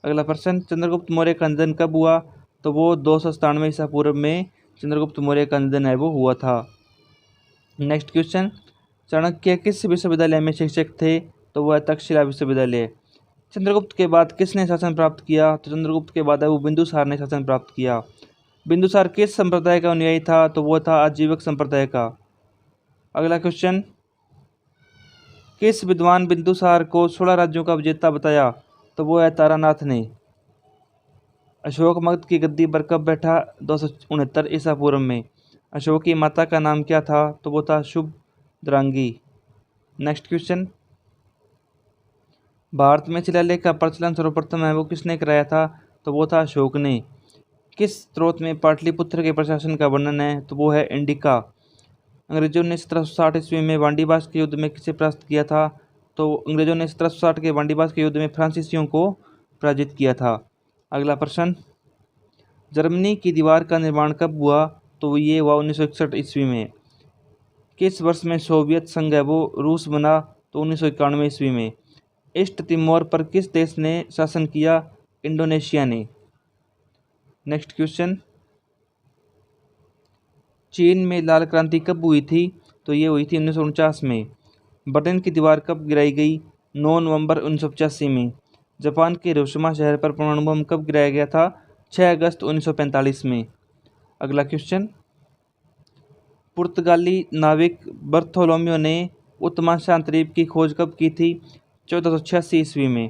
अगला प्रश्न, चंद्रगुप्त मौर्य का निधन कब हुआ? तो वो 297 ईसा पूर्व में चंद्रगुप्त मौर्य का निधन है वो हुआ था। नेक्स्ट क्वेश्चन, चाणक्य किस विश्वविद्यालय में शिक्षक थे? तो वह तक्षशिला विश्वविद्यालय। चंद्रगुप्त के बाद किसने शासन प्राप्त किया? तो चंद्रगुप्त के बाद है वो बिंदुसार ने शासन प्राप्त किया। बिंदुसार किस संप्रदाय का अनुयायी था? तो वो था आजीवक संप्रदाय का। अगला क्वेश्चन, किस विद्वान बिंदुसार को 16 राज्यों का विजेता बताया? तो वो है तारानाथ ने। अशोक मगध की गद्दी पर कब बैठा? 269 ईसा पूर्व में। अशोक की माता का नाम क्या था? तो वो था शुभद्रांगी। नेक्स्ट क्वेश्चन, भारत में शिलालेख का प्रचलन सर्वप्रथम है वो किसने कराया था? तो वो था अशोक ने। किस स्रोत में पाटलिपुत्र के प्रशासन का वर्णन है? तो वो है इंडिका। अंग्रेजों ने 1760 ईस्वी में वांडीबास के युद्ध में किसे परास्त किया था? तो अंग्रेजों ने 1760 के वांडीबास के युद्ध में फ्रांसीसियों को पराजित किया था। अगला प्रश्न, जर्मनी की दीवार का निर्माण कब हुआ? तो ये हुआ 1961 ईस्वी में। किस वर्ष में सोवियत संघ है वो रूस बना? तो 1991 ईस्वी में। ईस्ट तिमोर पर किस देश ने शासन किया? इंडोनेशिया ने। नेक्स्ट क्वेश्चन, चीन में लाल क्रांति कब हुई थी? तो ये हुई थी 1949 में। बर्लिन की दीवार कब गिराई गई? 9 नवंबर 1985 में। जापान के हिरोशिमा शहर पर परमाणु बम कब गिराया गया था? 6 अगस्त 1945 में। अगला क्वेश्चन, पुर्तगाली नाविक बर्थोलोम्यो ने उत्तमा शांतद्वीप की खोज कब की थी? 1486 ईस्वी में।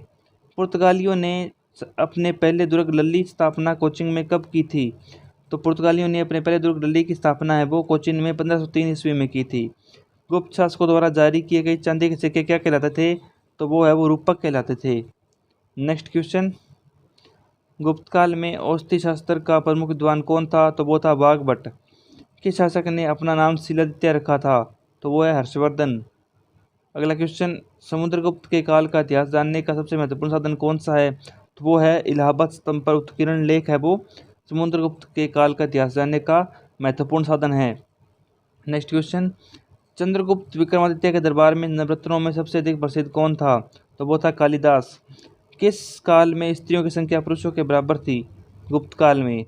पुर्तगालियों ने अपने पहले दुर्ग लल्ली स्थापना कोचिन में कब की थी? तो पुर्तगालियों ने अपने पहले दुर्ग लल्ली की स्थापना है वो कोचिन में 1503 ईस्वी में की थी। गुप्त शासकों द्वारा जारी किए गए चांदी के सिक्के क्या कहलाते थे? तो वो है वो रूपक कहलाते थे। नेक्स्ट क्वेश्चन, गुप्त काल में औषधि शास्त्र का प्रमुख विद्वान कौन था? तो वो था वाग्भट। किस शासक ने अपना नाम शिलादित्य रखा था? तो वो है हर्षवर्धन। अगला क्वेश्चन, समुद्रगुप्त के काल का इतिहास जानने का सबसे महत्वपूर्ण साधन कौन सा है? तो वो है इलाहाबाद स्तंभ पर उत्कीर्ण लेख है वो समुद्रगुप्त के काल का इतिहास जानने का महत्वपूर्ण साधन है। नेक्स्ट क्वेश्चन, चंद्रगुप्त विक्रमादित्य के दरबार में नवरत्नों में सबसे अधिक प्रसिद्ध कौन था? तो वो था कालिदास। किस काल में स्त्रियों की संख्या पुरुषों के बराबर थी? गुप्त काल में।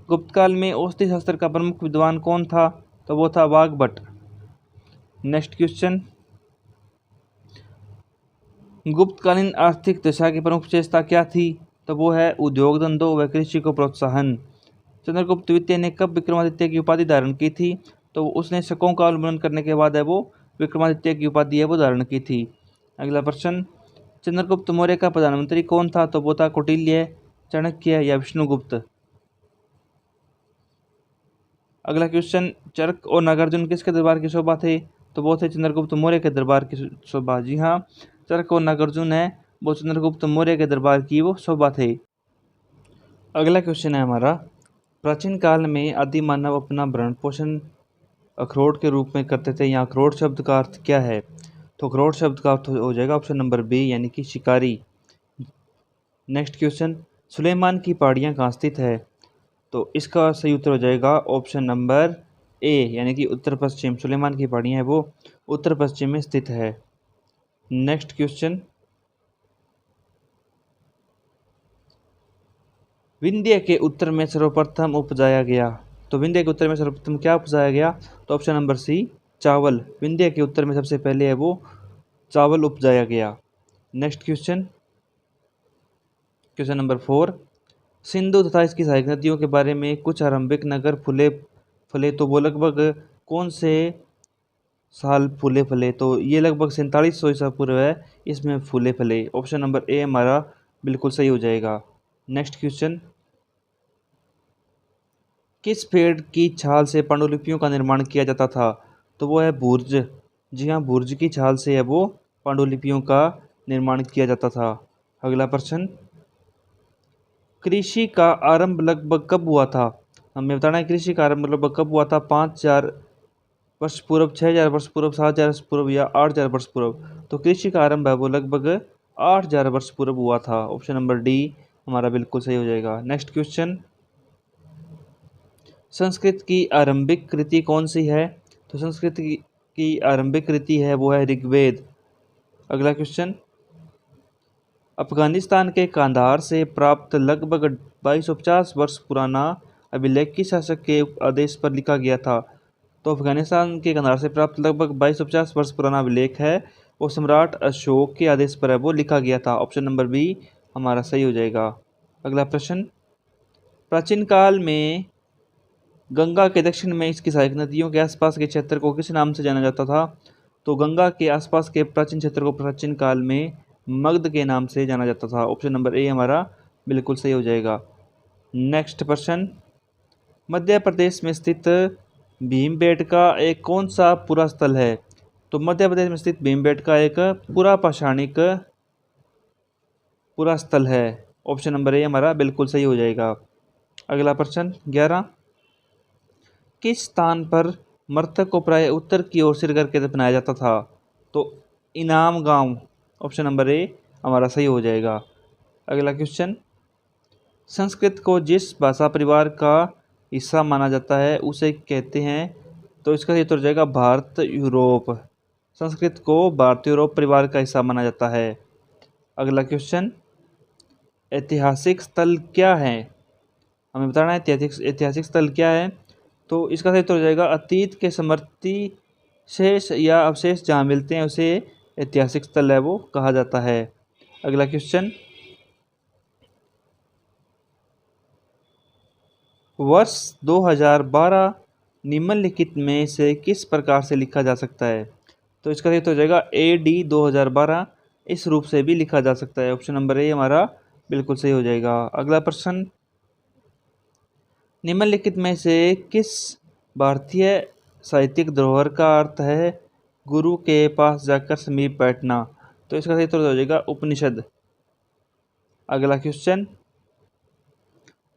गुप्त काल में औषधि शास्त्र का प्रमुख विद्वान कौन था? तो वो था वाग्भट। नेक्स्ट क्वेश्चन, गुप्तकालीन आर्थिक दशा की प्रमुख विशेषता क्या थी? तो वो है उद्योग धंधों व कृषि को प्रोत्साहन। चंद्रगुप्त द्वितीय ने कब विक्रमादित्य की उपाधि धारण की थी? तो उसने शकों का उल्लंघन करने के बाद है वो विक्रमादित्य की उपाधि है वो धारण की थी। अगला प्रश्न, चंद्रगुप्त मौर्य का प्रधानमंत्री कौन था? तो वो था कौटिल्य, चाणक्य या विष्णुगुप्त। अगला क्वेश्चन, चरक और नागार्जुन किसके दरबार की शोभा थे? तो वो थे चंद्रगुप्त मौर्य के दरबार की शोभा। जी हाँ, चरक और नागार्जुन है वो चंद्रगुप्त मौर्य के दरबार की वो शोभा थे। अगला क्वेश्चन है हमारा, प्राचीन काल में आदि मानव अपना भरण पोषण अखरोट के रूप में करते थे। यहाँ अखरोट शब्द का अर्थ क्या है? तो अखरोट शब्द का अर्थ हो जाएगा ऑप्शन नंबर बी यानी कि शिकारी। नेक्स्ट क्वेश्चन, सुलेमान की पहाड़ियाँ कहाँ स्थित है? तो इसका सही उत्तर हो जाएगा ऑप्शन नंबर ए यानी कि उत्तर पश्चिम। सुलेमान की पहाड़ियाँ है वो उत्तर पश्चिम में स्थित है। नेक्स्ट क्वेश्चन, विंध्य के उत्तर में सर्वप्रथम उपजाया गया। तो विंध्य के उत्तर में सर्वप्रथम क्या उपजाया गया? तो ऑप्शन नंबर सी चावल। विंध्य के उत्तर में सबसे पहले है वो चावल उपजाया गया। Next question, question number 4, Sindhu तथा इसकी सहायक नदियों के बारे में कुछ आरंभिक नगर फूले फले तो वो लगभग कौन से साल फूले फले? तो ये लगभग 4700 ईसा पूर्व है इसमें फूले फले। ऑप्शन नंबर ए हमारा बिल्कुल सही हो जाएगा। नेक्स्ट क्वेश्चन, किस पेड़ की छाल से पांडुलिपियों का निर्माण किया जाता था? तो वो है भूर्ज। जी हाँ, भूर्ज की छाल से है वो पांडुलिपियों का निर्माण किया जाता था। अगला प्रश्न, कृषि का आरंभ लगभग कब हुआ था? हमें बताना है कृषि का आरंभ लगभग कब हुआ था। 5000 वर्ष पूर्व, 6000 वर्ष पूर्व, 7000 वर्ष पूर्व या 8000 वर्ष पूर्व। तो कृषि का आरंभ है वो लगभग 8000 वर्ष पूर्व हुआ था। ऑप्शन नंबर डी हमारा बिल्कुल सही हो जाएगा। नेक्स्ट क्वेश्चन, संस्कृत की आरंभिक कृति कौन सी है? तो संस्कृत की आरंभिक कृति है वो है ऋग्वेद। अगला क्वेश्चन, अफगानिस्तान के कांधार से प्राप्त लगभग 2250 वर्ष पुराना अभिलेख किस शासक के आदेश पर लिखा गया था? तो अफगानिस्तान के कांधार से प्राप्त लगभग 2250 वर्ष पुराना अभिलेख है वो सम्राट अशोक के आदेश पर है वो लिखा गया था। ऑप्शन नंबर बी हमारा सही हो जाएगा। अगला प्रश्न, प्राचीन काल में गंगा के दक्षिण में इसकी सहायक नदियों के आसपास के क्षेत्र को किस नाम से जाना जाता था? तो गंगा के आसपास के प्राचीन क्षेत्र को प्राचीन काल में मगध के नाम से जाना जाता था। ऑप्शन नंबर ए हमारा बिल्कुल सही हो जाएगा। नेक्स्ट प्रश्न, मध्य प्रदेश में स्थित भीमबेटका एक कौन सा पुरा स्थल है? तो मध्य प्रदेश में स्थित भीमबेटका एक पुरा पाषाणिक पुरा स्थल है। ऑप्शन नंबर ए हमारा बिल्कुल सही हो जाएगा। अगला प्रश्न 11, किस स्थान पर मृतक को प्राय उत्तर की ओर सिर करके दफनाया जाता था? तो इनाम गांव। ऑप्शन नंबर ए हमारा सही हो जाएगा। अगला क्वेश्चन, संस्कृत को जिस भाषा परिवार का हिस्सा माना जाता है उसे कहते हैं? तो इसका सही उत्तर हो जाएगा भारत यूरोप। संस्कृत को भारत यूरोप परिवार का हिस्सा माना जाता है। अगला क्वेश्चन, ऐतिहासिक स्थल क्या है? हमें बताना है ऐतिहासिक स्थल क्या है। तो इसका सही उत्तर हो जाएगा अतीत के स्मृति शेष या अवशेष जहाँ मिलते हैं उसे ऐतिहासिक स्थल है वो कहा जाता है। अगला क्वेश्चन, वर्ष 2012 निम्नलिखित में से किस प्रकार से लिखा जा सकता है? तो इसका सही उत्तर हो जाएगा AD 2012 इस रूप से भी लिखा जा सकता है। ऑप्शन नंबर ए हमारा बिल्कुल सही हो जाएगा। अगला प्रश्न, निम्नलिखित में से किस भारतीय साहित्यिक धरोहर का अर्थ है गुरु के पास जाकर समीप बैठना? तो इसका सही उत्तर हो जाएगा उपनिषद। अगला क्वेश्चन,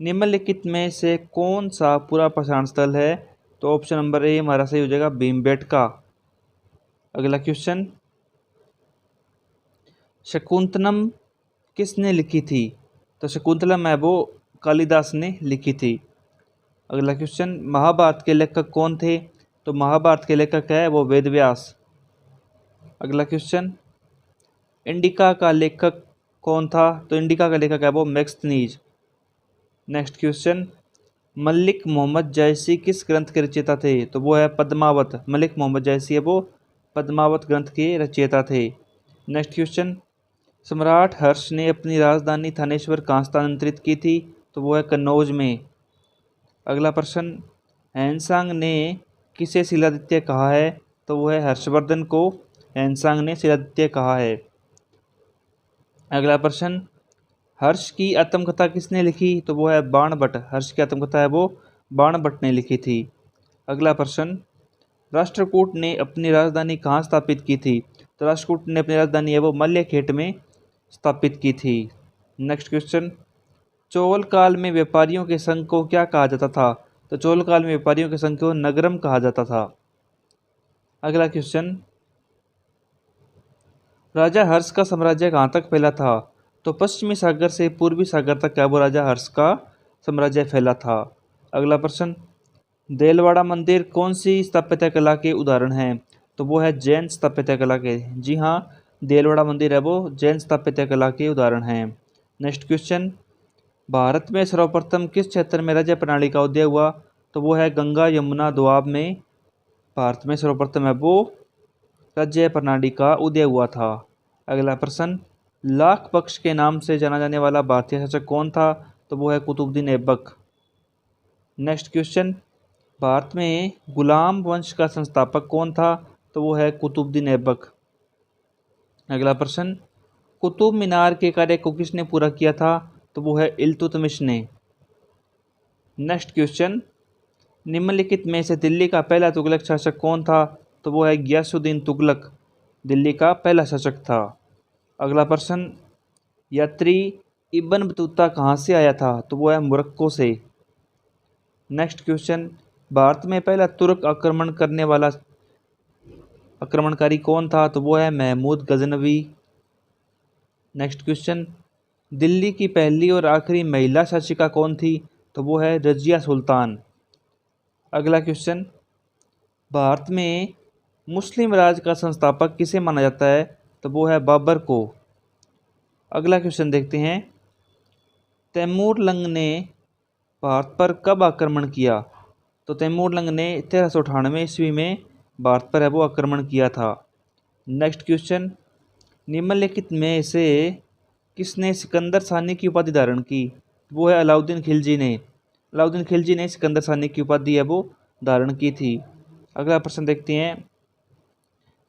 निम्नलिखित में से कौन सा पूरा पाषाण स्थल है? तो ऑप्शन नंबर ए हमारा सही हो जाएगा भीमबेटका। अगला क्वेश्चन, शकुंतलम किसने लिखी थी? तो शकुंतलम है वो कालिदास ने लिखी थी। अगला क्वेश्चन, महाभारत के लेखक कौन थे? तो महाभारत के लेखक है वो वेदव्यास। अगला क्वेश्चन, इंडिका का लेखक कौन था? तो इंडिका का लेखक है वो Megasthenes. Next question, Malik Mohammad Jayasi किस ग्रंथ के रचयिता थे? तो वो है पद्मावत। मलिक मोहम्मद जयसी है वो पद्मावत ग्रंथ के रचयिता थे। नेक्स्ट क्वेश्चन, सम्राट हर्ष ने अपनी राजधानी थानेश्वर कहाँ स्थानांतरित की थी? तो वो है कन्नौज में। अगला प्रश्न, हैनसांग ने किसे शिलादित्य कहा है? तो वो है हर्षवर्धन को हैनसांग ने शिलादित्य कहा है। अगला प्रश्न, हर्ष की आत्मकथा किसने लिखी? तो वो है बाणभट्ट। हर्ष की आत्मकथा है वो बाणभट्ट ने लिखी थी। अगला प्रश्न, राष्ट्रकूट ने अपनी राजधानी कहाँ स्थापित की थी? तो राष्ट्रकूट ने अपनी राजधानी है वो मल्यखेट में स्थापित की थी। नेक्स्ट क्वेश्चन, चोल काल में व्यापारियों के संघ को क्या कहा जाता था? तो चोल काल में व्यापारियों के संघ को नगरम कहा जाता था। अगला क्वेश्चन, राजा हर्ष का साम्राज्य कहाँ तक फैला था? तो पश्चिमी सागर से पूर्वी सागर तक क्या वो राजा हर्ष का साम्राज्य फैला था। अगला प्रश्न, देलवाड़ा मंदिर कौन सी स्थापत्य कला के उदाहरण हैं? तो वो है जैन स्थापत्य कला के। जी हाँ, देलवाड़ा मंदिर है वो जैन स्थापत्य कला के उदाहरण हैं। नेक्स्ट क्वेश्चन, भारत में सर्वप्रथम किस क्षेत्र में राज्य प्रणाली का उदय हुआ? तो वो है गंगा यमुना दोआब में भारत में सर्वप्रथम है वो राज्य प्रणाली का उदय हुआ था। अगला प्रश्न, लाख पक्ष के नाम से जाना जाने वाला भारतीय शासक कौन था? तो वो है कुतुबुद्दीन ऐबक। नेक्स्ट क्वेश्चन, भारत में गुलाम वंश का संस्थापक कौन था? तो वो है कुतुबुद्दीन ऐबक। अगला प्रश्न, कुतुब मीनार के कार्य को किसने पूरा किया था? तो वो है इल्तुतमिश ने। नेक्स्ट क्वेश्चन, निम्नलिखित में से दिल्ली का पहला तुगलक शासक कौन था? तो वो है गियासुद्दीन तुगलक। दिल्ली का पहला शासक था। अगला प्रश्न, यात्री इब्न बतूता कहाँ से आया था? तो वो है मोरक्को से। नेक्स्ट क्वेश्चन, भारत में पहला तुर्क आक्रमणकारी कौन था? तो वो है महमूद गजनवी। नेक्स्ट क्वेश्चन, दिल्ली की पहली और आखिरी महिला शासिका कौन थी? तो वो है रजिया सुल्तान। अगला क्वेश्चन, भारत में मुस्लिम राज का संस्थापक किसे माना जाता है? तो वो है बाबर को। अगला क्वेश्चन देखते हैं, तैमूरलंग ने भारत पर कब आक्रमण किया? तो तैमूरलंग ने 1398 ईस्वी में भारत पर है वो आक्रमण किया था। नेक्स्ट क्वेश्चन, निम्नलिखित में से किसने सिकंदर सानी की उपाधि धारण की? वो है अलाउद्दीन खिलजी ने। अलाउद्दीन खिलजी ने सिकंदर सानी की उपाधि है वो धारण की थी। अगला प्रश्न देखते हैं,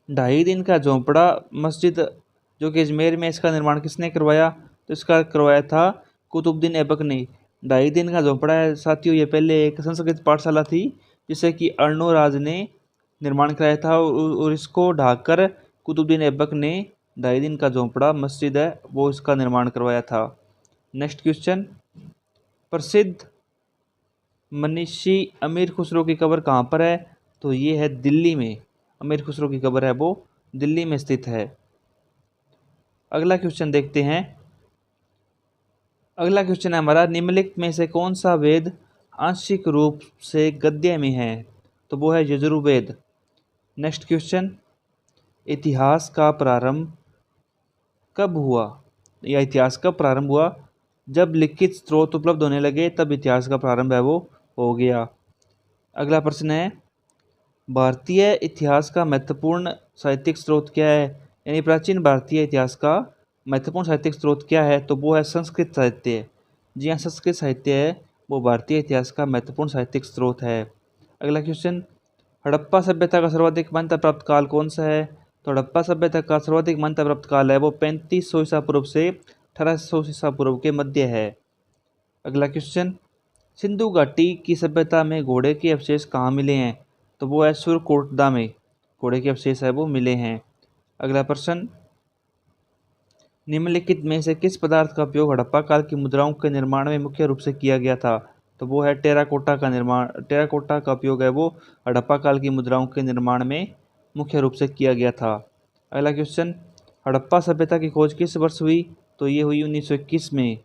2.5 दिन का झोंपड़ा मस्जिद जो कि अजमेर में, इसका निर्माण किसने करवाया? तो इसका करवाया था कुतुबुद्दीन ऐबक ने। 2.5 दिन का झोंपड़ा है साथियों, ये पहले एक संस्कृत पाठशाला थी जिसे कि अर्णोराज ने निर्माण कराया था और इसको ढाकर कुतुबुद्दीन ऐबक ने 2.5 दिन का झोंपड़ा मस्जिद है वो इसका निर्माण करवाया था। नेक्स्ट क्वेश्चन, प्रसिद्ध मनीषी अमीर खुसरो की कब्र कहाँ पर है? तो ये है दिल्ली में। अमीर खुसरो की कब्र है वो दिल्ली में स्थित है। अगला क्वेश्चन देखते हैं, अगला क्वेश्चन है हमारा, निम्नलिखित में से कौन सा वेद आंशिक रूप से गद्य में है? तो वो है यजुर्वेद। नेक्स्ट क्वेश्चन, इतिहास का प्रारंभ कब हुआ? या इतिहास कब प्रारंभ हुआ? जब लिखित स्रोत उपलब्ध होने लगे तब इतिहास का प्रारंभ है वो हो गया। अगला प्रश्न है, भारतीय इतिहास का महत्वपूर्ण साहित्यिक स्रोत क्या है? यानी प्राचीन भारतीय इतिहास का महत्वपूर्ण साहित्यिक स्रोत क्या है? तो वो है संस्कृत साहित्य। जी हाँ, संस्कृत साहित्य है वो भारतीय इतिहास का महत्वपूर्ण साहित्यिक स्रोत है। अगला क्वेश्चन, हड़प्पा सभ्यता का सर्वाधिक मान्यता प्राप्त काल कौन सा है? तो हड़प्पा सभ्यता का सर्वाधिक मान्यता प्राप्त काल है वो 3500 ईसा पूर्व से 1800 ईसा पूर्व के मध्य है। अगला क्वेश्चन, सिंधु घाटी की सभ्यता में घोड़े के अवशेष कहाँ मिले हैं? तो वो है सुरकोटदा में घोड़े के अवशेष है वो मिले हैं। अगला प्रश्न, निम्नलिखित में से किस पदार्थ का उपयोग हड़प्पा काल की मुद्राओं के निर्माण में मुख्य रूप से किया गया था? तो वो है टेराकोटा का उपयोग है वो हड़प्पा काल की मुद्राओं के निर्माण में मुख्य रूप से किया गया था। अगला क्वेश्चन, हड़प्पा सभ्यता की खोज किस वर्ष हुई? तो ये हुई 1921 में।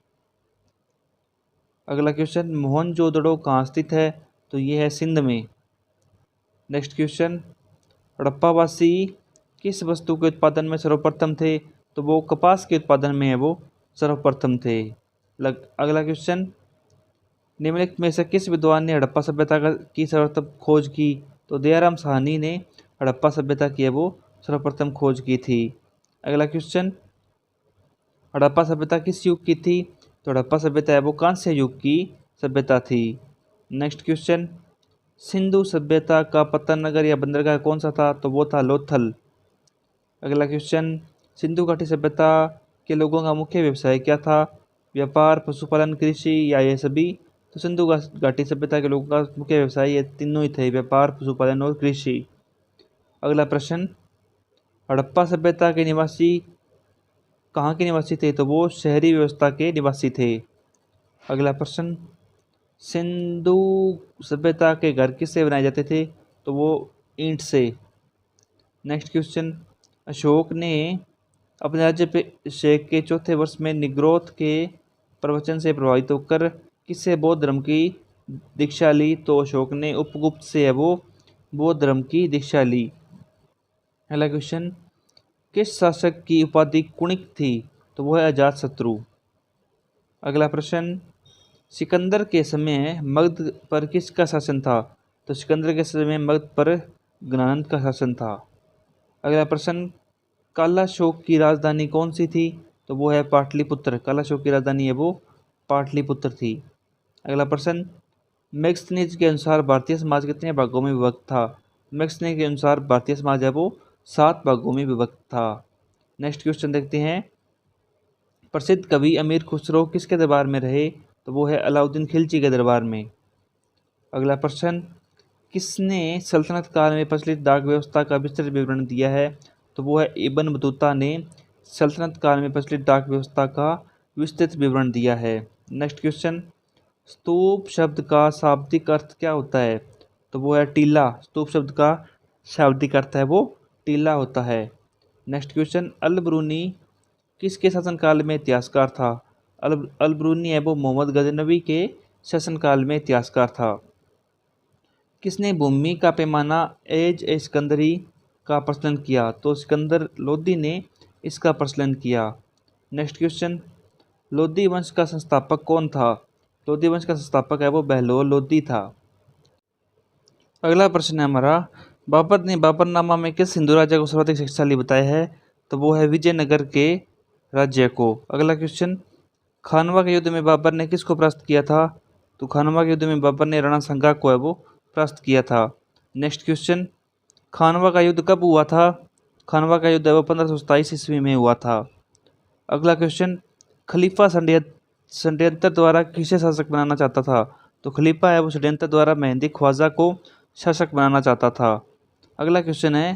अगला क्वेश्चन, मोहनजोदड़ो कहाँ स्थित है? तो ये है सिंध में। नेक्स्ट क्वेश्चन, हड़प्पावासी किस वस्तु के उत्पादन में सर्वप्रथम थे? तो वो कपास के उत्पादन में है वो सर्वप्रथम थे। अगला क्वेश्चन, निम्नलिखित में से किस विद्वान ने हड़प्पा सभ्यता की सर्वप्रथम खोज की? तो दयाराम साहनी ने हड़प्पा सभ्यता की है वो सर्वप्रथम खोज की थी। अगला क्वेश्चन, हड़प्पा सभ्यता किस युग की थी? तो हड़प्पा सभ्यता है वो कांस्य युग की सभ्यता थी। नेक्स्ट क्वेश्चन, सिंधु सभ्यता का पतन नगर या बंदरगाह कौन सा था? तो वो था लोथल। अगला क्वेश्चन, सिंधु घाटी सभ्यता के लोगों का मुख्य व्यवसाय क्या था? व्यापार, पशुपालन, कृषि या ये सभी? तो सिंधु घाटी सभ्यता के लोगों का मुख्य व्यवसाय ये तीनों ही थे, व्यापार, पशुपालन और कृषि। अगला प्रश्न, हड़प्पा सभ्यता के निवासी कहाँ के निवासी थे? तो वो शहरी व्यवस्था के निवासी थे। अगला प्रश्न, सिंधु सभ्यता के घर किससे बनाए जाते थे? तो वो ईंट से। नेक्स्ट क्वेश्चन, अशोक ने अपने राज्याभिषेक के चौथे वर्ष में निग्रोध के प्रवचन से प्रभावित होकर किससे बौद्ध धर्म की दीक्षा ली? तो अशोक ने उपगुप्त से है वो बौद्ध धर्म की दीक्षा ली। अगला क्वेश्चन, किस शासक की उपाधि कुणिक थी? तो वो है अजातशत्रु। अगला प्रश्न, सिकंदर के समय मगध पर किसका शासन था? तो सिकंदर के समय मगध पर गणानंद का शासन था। अगला प्रश्न, कालाशोक की राजधानी कौन सी थी? तो वो है पाटलिपुत्र। कालाशोक की राजधानी है वो पाटलिपुत्र थी। अगला प्रश्न, मैक्सनीज के अनुसार भारतीय समाज कितने भागों में विभक्त था? मैक्सनीज के अनुसार भारतीय समाज है वो 7 भागों में विभक्त था। नेक्स्ट क्वेश्चन देखते हैं, प्रसिद्ध कवि अमीर खुसरो किसके दरबार में रहे? तो वो है अलाउद्दीन खिलजी के दरबार में। अगला प्रश्न, किसने सल्तनत काल में प्रचलित डाक व्यवस्था का विस्तृत विवरण दिया है? तो वो है इब्न बतूता ने सल्तनत काल में प्रचलित डाक व्यवस्था का विस्तृत विवरण दिया है। नेक्स्ट क्वेश्चन, स्तूप शब्द का शाब्दिक अर्थ क्या होता है? तो वो है टीला। स्तूप शब्द का शाब्दिक अर्थ है वो टीला होता है। नेक्स्ट क्वेश्चन, अल ब्रूनी किसके शासनकाल में इतिहासकार था? अल ब्रूनी है वो मोहम्मद गजनवी के शासनकाल में इतिहासकार था। किसने भूमि का पैमाना एज ए सिकंदरी का प्रचलन किया? तो सिकंदर लोदी ने इसका प्रचलन किया। नेक्स्ट क्वेश्चन, लोदी वंश का संस्थापक कौन था? लोदी वंश का संस्थापक है वो बहलोल लोदी था। अगला प्रश्न है हमारा, बाबर ने बाबरनामा में किस हिंदू राजा को सर्वाधिक शक्तिशाली बताया है? तो वो है विजयनगर के राज्य को। अगला क्वेश्चन, खानवा के युद्ध में बाबर ने किसको परास्त किया था? तो खानवा के युद्ध में बाबर ने राणा संगा को है वो परास्त किया था। नेक्स्ट क्वेश्चन, खानवा का युद्ध कब हुआ था? खानवा का युद्ध है वो 1527 ईस्वी में हुआ था। अगला क्वेश्चन, खलीफा षड्यंत्र द्वारा किसे शासक बनाना चाहता था? तो खलीफा है वो षड्यंत्र द्वारा मेहंदी ख्वाजा को शासक बनाना चाहता था। अगला क्वेश्चन है,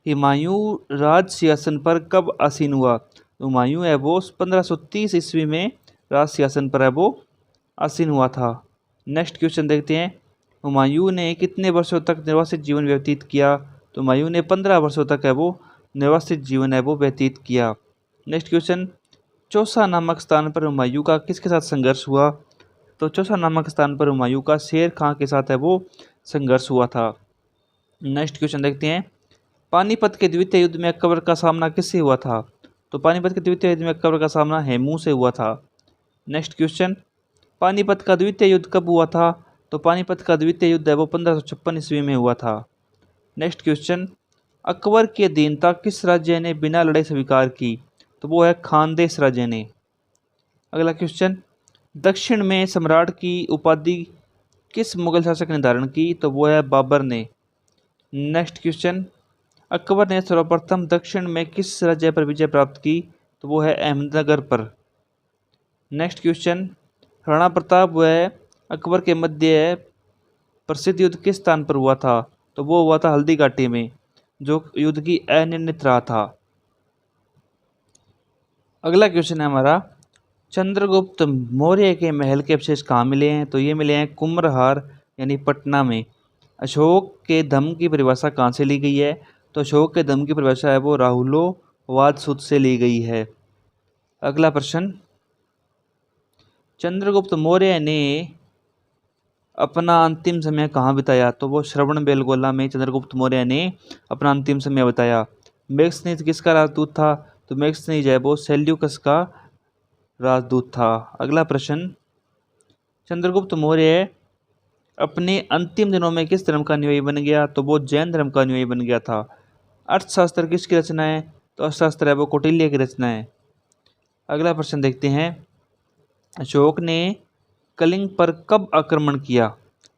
हुमायूं राज सिंहासन पर कब आसीन हुआ? तो हुमायूं है वो 1530 ईस्वी में राज सिंहासन पर है वो आसीन हुआ था। नेक्स्ट क्वेश्चन देखते हैं, हुमायूं ने कितने वर्षों तक निर्वासित जीवन व्यतीत किया? तो हुमायूं ने 15 वर्षों तक है वो निर्वासित जीवन है वो व्यतीत किया। नेक्स्ट क्वेश्चन, चौसा नामक स्थान पर हुमायूं का किसके साथ संघर्ष हुआ? तो चौसा नामक स्थान पर हुमायूं का शेर खां के साथ है वो संघर्ष हुआ था। नेक्स्ट क्वेश्चन देखते हैं, पानीपत के द्वितीय युद्ध में अकबर का सामना किससे हुआ था? तो पानीपत के द्वितीय युद्ध में अकबर का सामना हेमू से हुआ था। नेक्स्ट क्वेश्चन, पानीपत का द्वितीय युद्ध कब हुआ था? तो पानीपत का द्वितीय युद्ध है वो 1556 ईस्वी में हुआ था। नेक्स्ट क्वेश्चन, अकबर की अधीनता किस राज्य ने बिना लड़ाई स्वीकार की? तो वो है खानदेश राज्य ने। अगला क्वेश्चन, दक्षिण में सम्राट की उपाधि किस मुगल शासक ने धारण की? तो वो है बाबर ने। नेक्स्ट क्वेश्चन, अकबर ने सर्वप्रथम दक्षिण में किस राज्य पर विजय प्राप्त की? तो वो है अहमदनगर पर। नेक्स्ट क्वेश्चन, राणा प्रताप व अकबर के मध्य प्रसिद्ध युद्ध किस स्थान पर हुआ था? तो वो हुआ था हल्दी घाटी में, जो युद्ध की अनिर्णित रहा था। अगला क्वेश्चन है हमारा, चंद्रगुप्त मौर्य के महल के अवशेष कहाँ मिले हैं? तो ये मिले हैं कुम्भलहार यानी पटना में। अशोक के धम्म की परिभाषा कहाँ से ली गई है? तो अशोक के धम्म की परिभाषा है वो राहुलोवाद सूत्र से ली गई है। अगला प्रश्न, चंद्रगुप्त मौर्य ने अपना अंतिम समय कहाँ बिताया? तो वो श्रवण बेलगोला में चंद्रगुप्त मौर्य ने अपना अंतिम समय बिताया। मैक्सनीज किसका राजदूत था? तो मैक्सनीज है वो सेल्यूकस का राजदूत था। अगला प्रश्न, चंद्रगुप्त मौर्य अपने अंतिम दिनों में किस धर्म का अनुयायी बन गया? तो वो जैन धर्म का अनुयायी बन गया था। अर्थशास्त्र किसकी रचना है? तो अर्थशास्त्र है वो कौटिल्य की रचना है। अगला प्रश्न देखते हैं, अशोक ने कलिंग पर कब आक्रमण किया?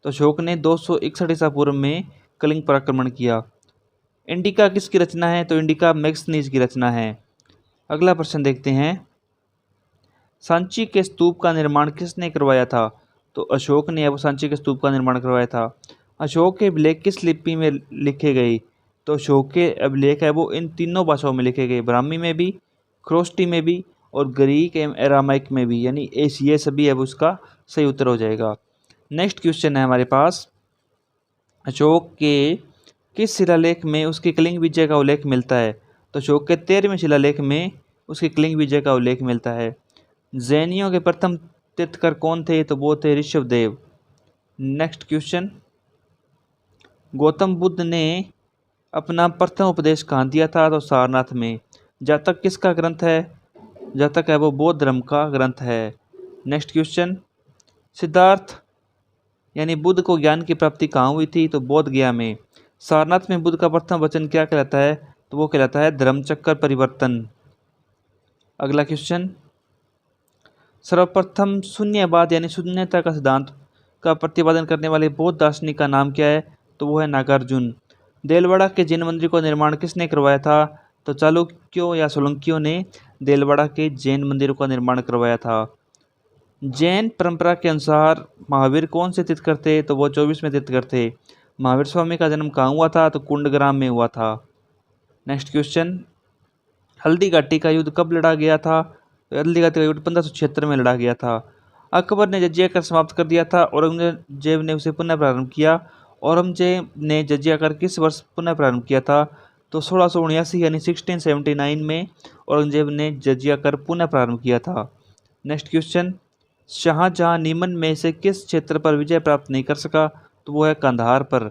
तो अशोक ने 261 ईसा पूर्व में कलिंग पर आक्रमण किया। इंडिका किसकी रचना है? तो इंडिका मैक्सनीज की रचना है। अगला प्रश्न देखते हैं, सांची के स्तूप का निर्माण किसने करवाया था? तो अशोक ने वो सांची के स्तूप का निर्माण करवाया था। अशोक के अभिलेख किस लिपि में लिखे गए? तो अशोक के अभिलेख है वो इन तीनों भाषाओं में लिखे गए, ब्राह्मी में भी, ख्रोष्टी में भी और ग्रीक एवं एरामाइक में भी, यानी ये सभी है वो उसका सही उत्तर हो जाएगा। नेक्स्ट क्वेश्चन है हमारे पास, अशोक के किस शिलालेख में उसके कलिंग विजय का उल्लेख मिलता है? तो अशोक के 13वें शिलालेख में उसके कलिंग विजय का उल्लेख मिलता है। जैनियों के प्रथम तीर्थकर कौन थे? तो वो थे ऋषभदेव। नेक्स्ट क्वेश्चन, गौतम बुद्ध ने अपना प्रथम उपदेश कहाँ दिया था? तो सारनाथ में। जातक किसका ग्रंथ है? जातक है वो बौद्ध धर्म का ग्रंथ है। नेक्स्ट क्वेश्चन, सिद्धार्थ यानी बुद्ध को ज्ञान की प्राप्ति कहाँ हुई थी? तो बोध गया में। सारनाथ में बुद्ध का प्रथम वचन क्या कहलाता है? तो वो कहलाता है धर्मचक्र परिवर्तन। अगला क्वेश्चन, सर्वप्रथम शून्यवाद यानी शून्यता का सिद्धांत का प्रतिपादन करने वाले बौद्ध दार्शनिक का नाम क्या है? तो वो है नागार्जुन। देलवाड़ा के जैन मंदिर का निर्माण किसने करवाया था? तो चालुक्यों या सोलंकियों ने देलवाड़ा के जैन मंदिरों का निर्माण करवाया था। जैन परंपरा के अनुसार महावीर कौन से तीर्थकर थे? तो वो 24वें तीर्थकर थे। महावीर स्वामी का जन्म कहाँ हुआ था? तो कुंडग्राम में हुआ था। नेक्स्ट क्वेश्चन, हल्दी घाटी का युद्ध कब लड़ा गया था? तो हल्दी घाटी का युद्ध 1576 में लड़ा गया था। अकबर ने जजिया कर समाप्त कर दिया था, औरंगजेब ने उसे पुनः प्रारंभ किया। औरंगजेब ने जजिया कर किस वर्ष पुनः प्रारंभ किया था? तो 1679 यानी 1679 में औरंगजेब ने जजिया कर पुनः प्रारंभ किया था। नेक्स्ट क्वेश्चन, शाहजहां नीमन में से किस क्षेत्र पर विजय प्राप्त नहीं कर सका? तो वो है कंधार पर।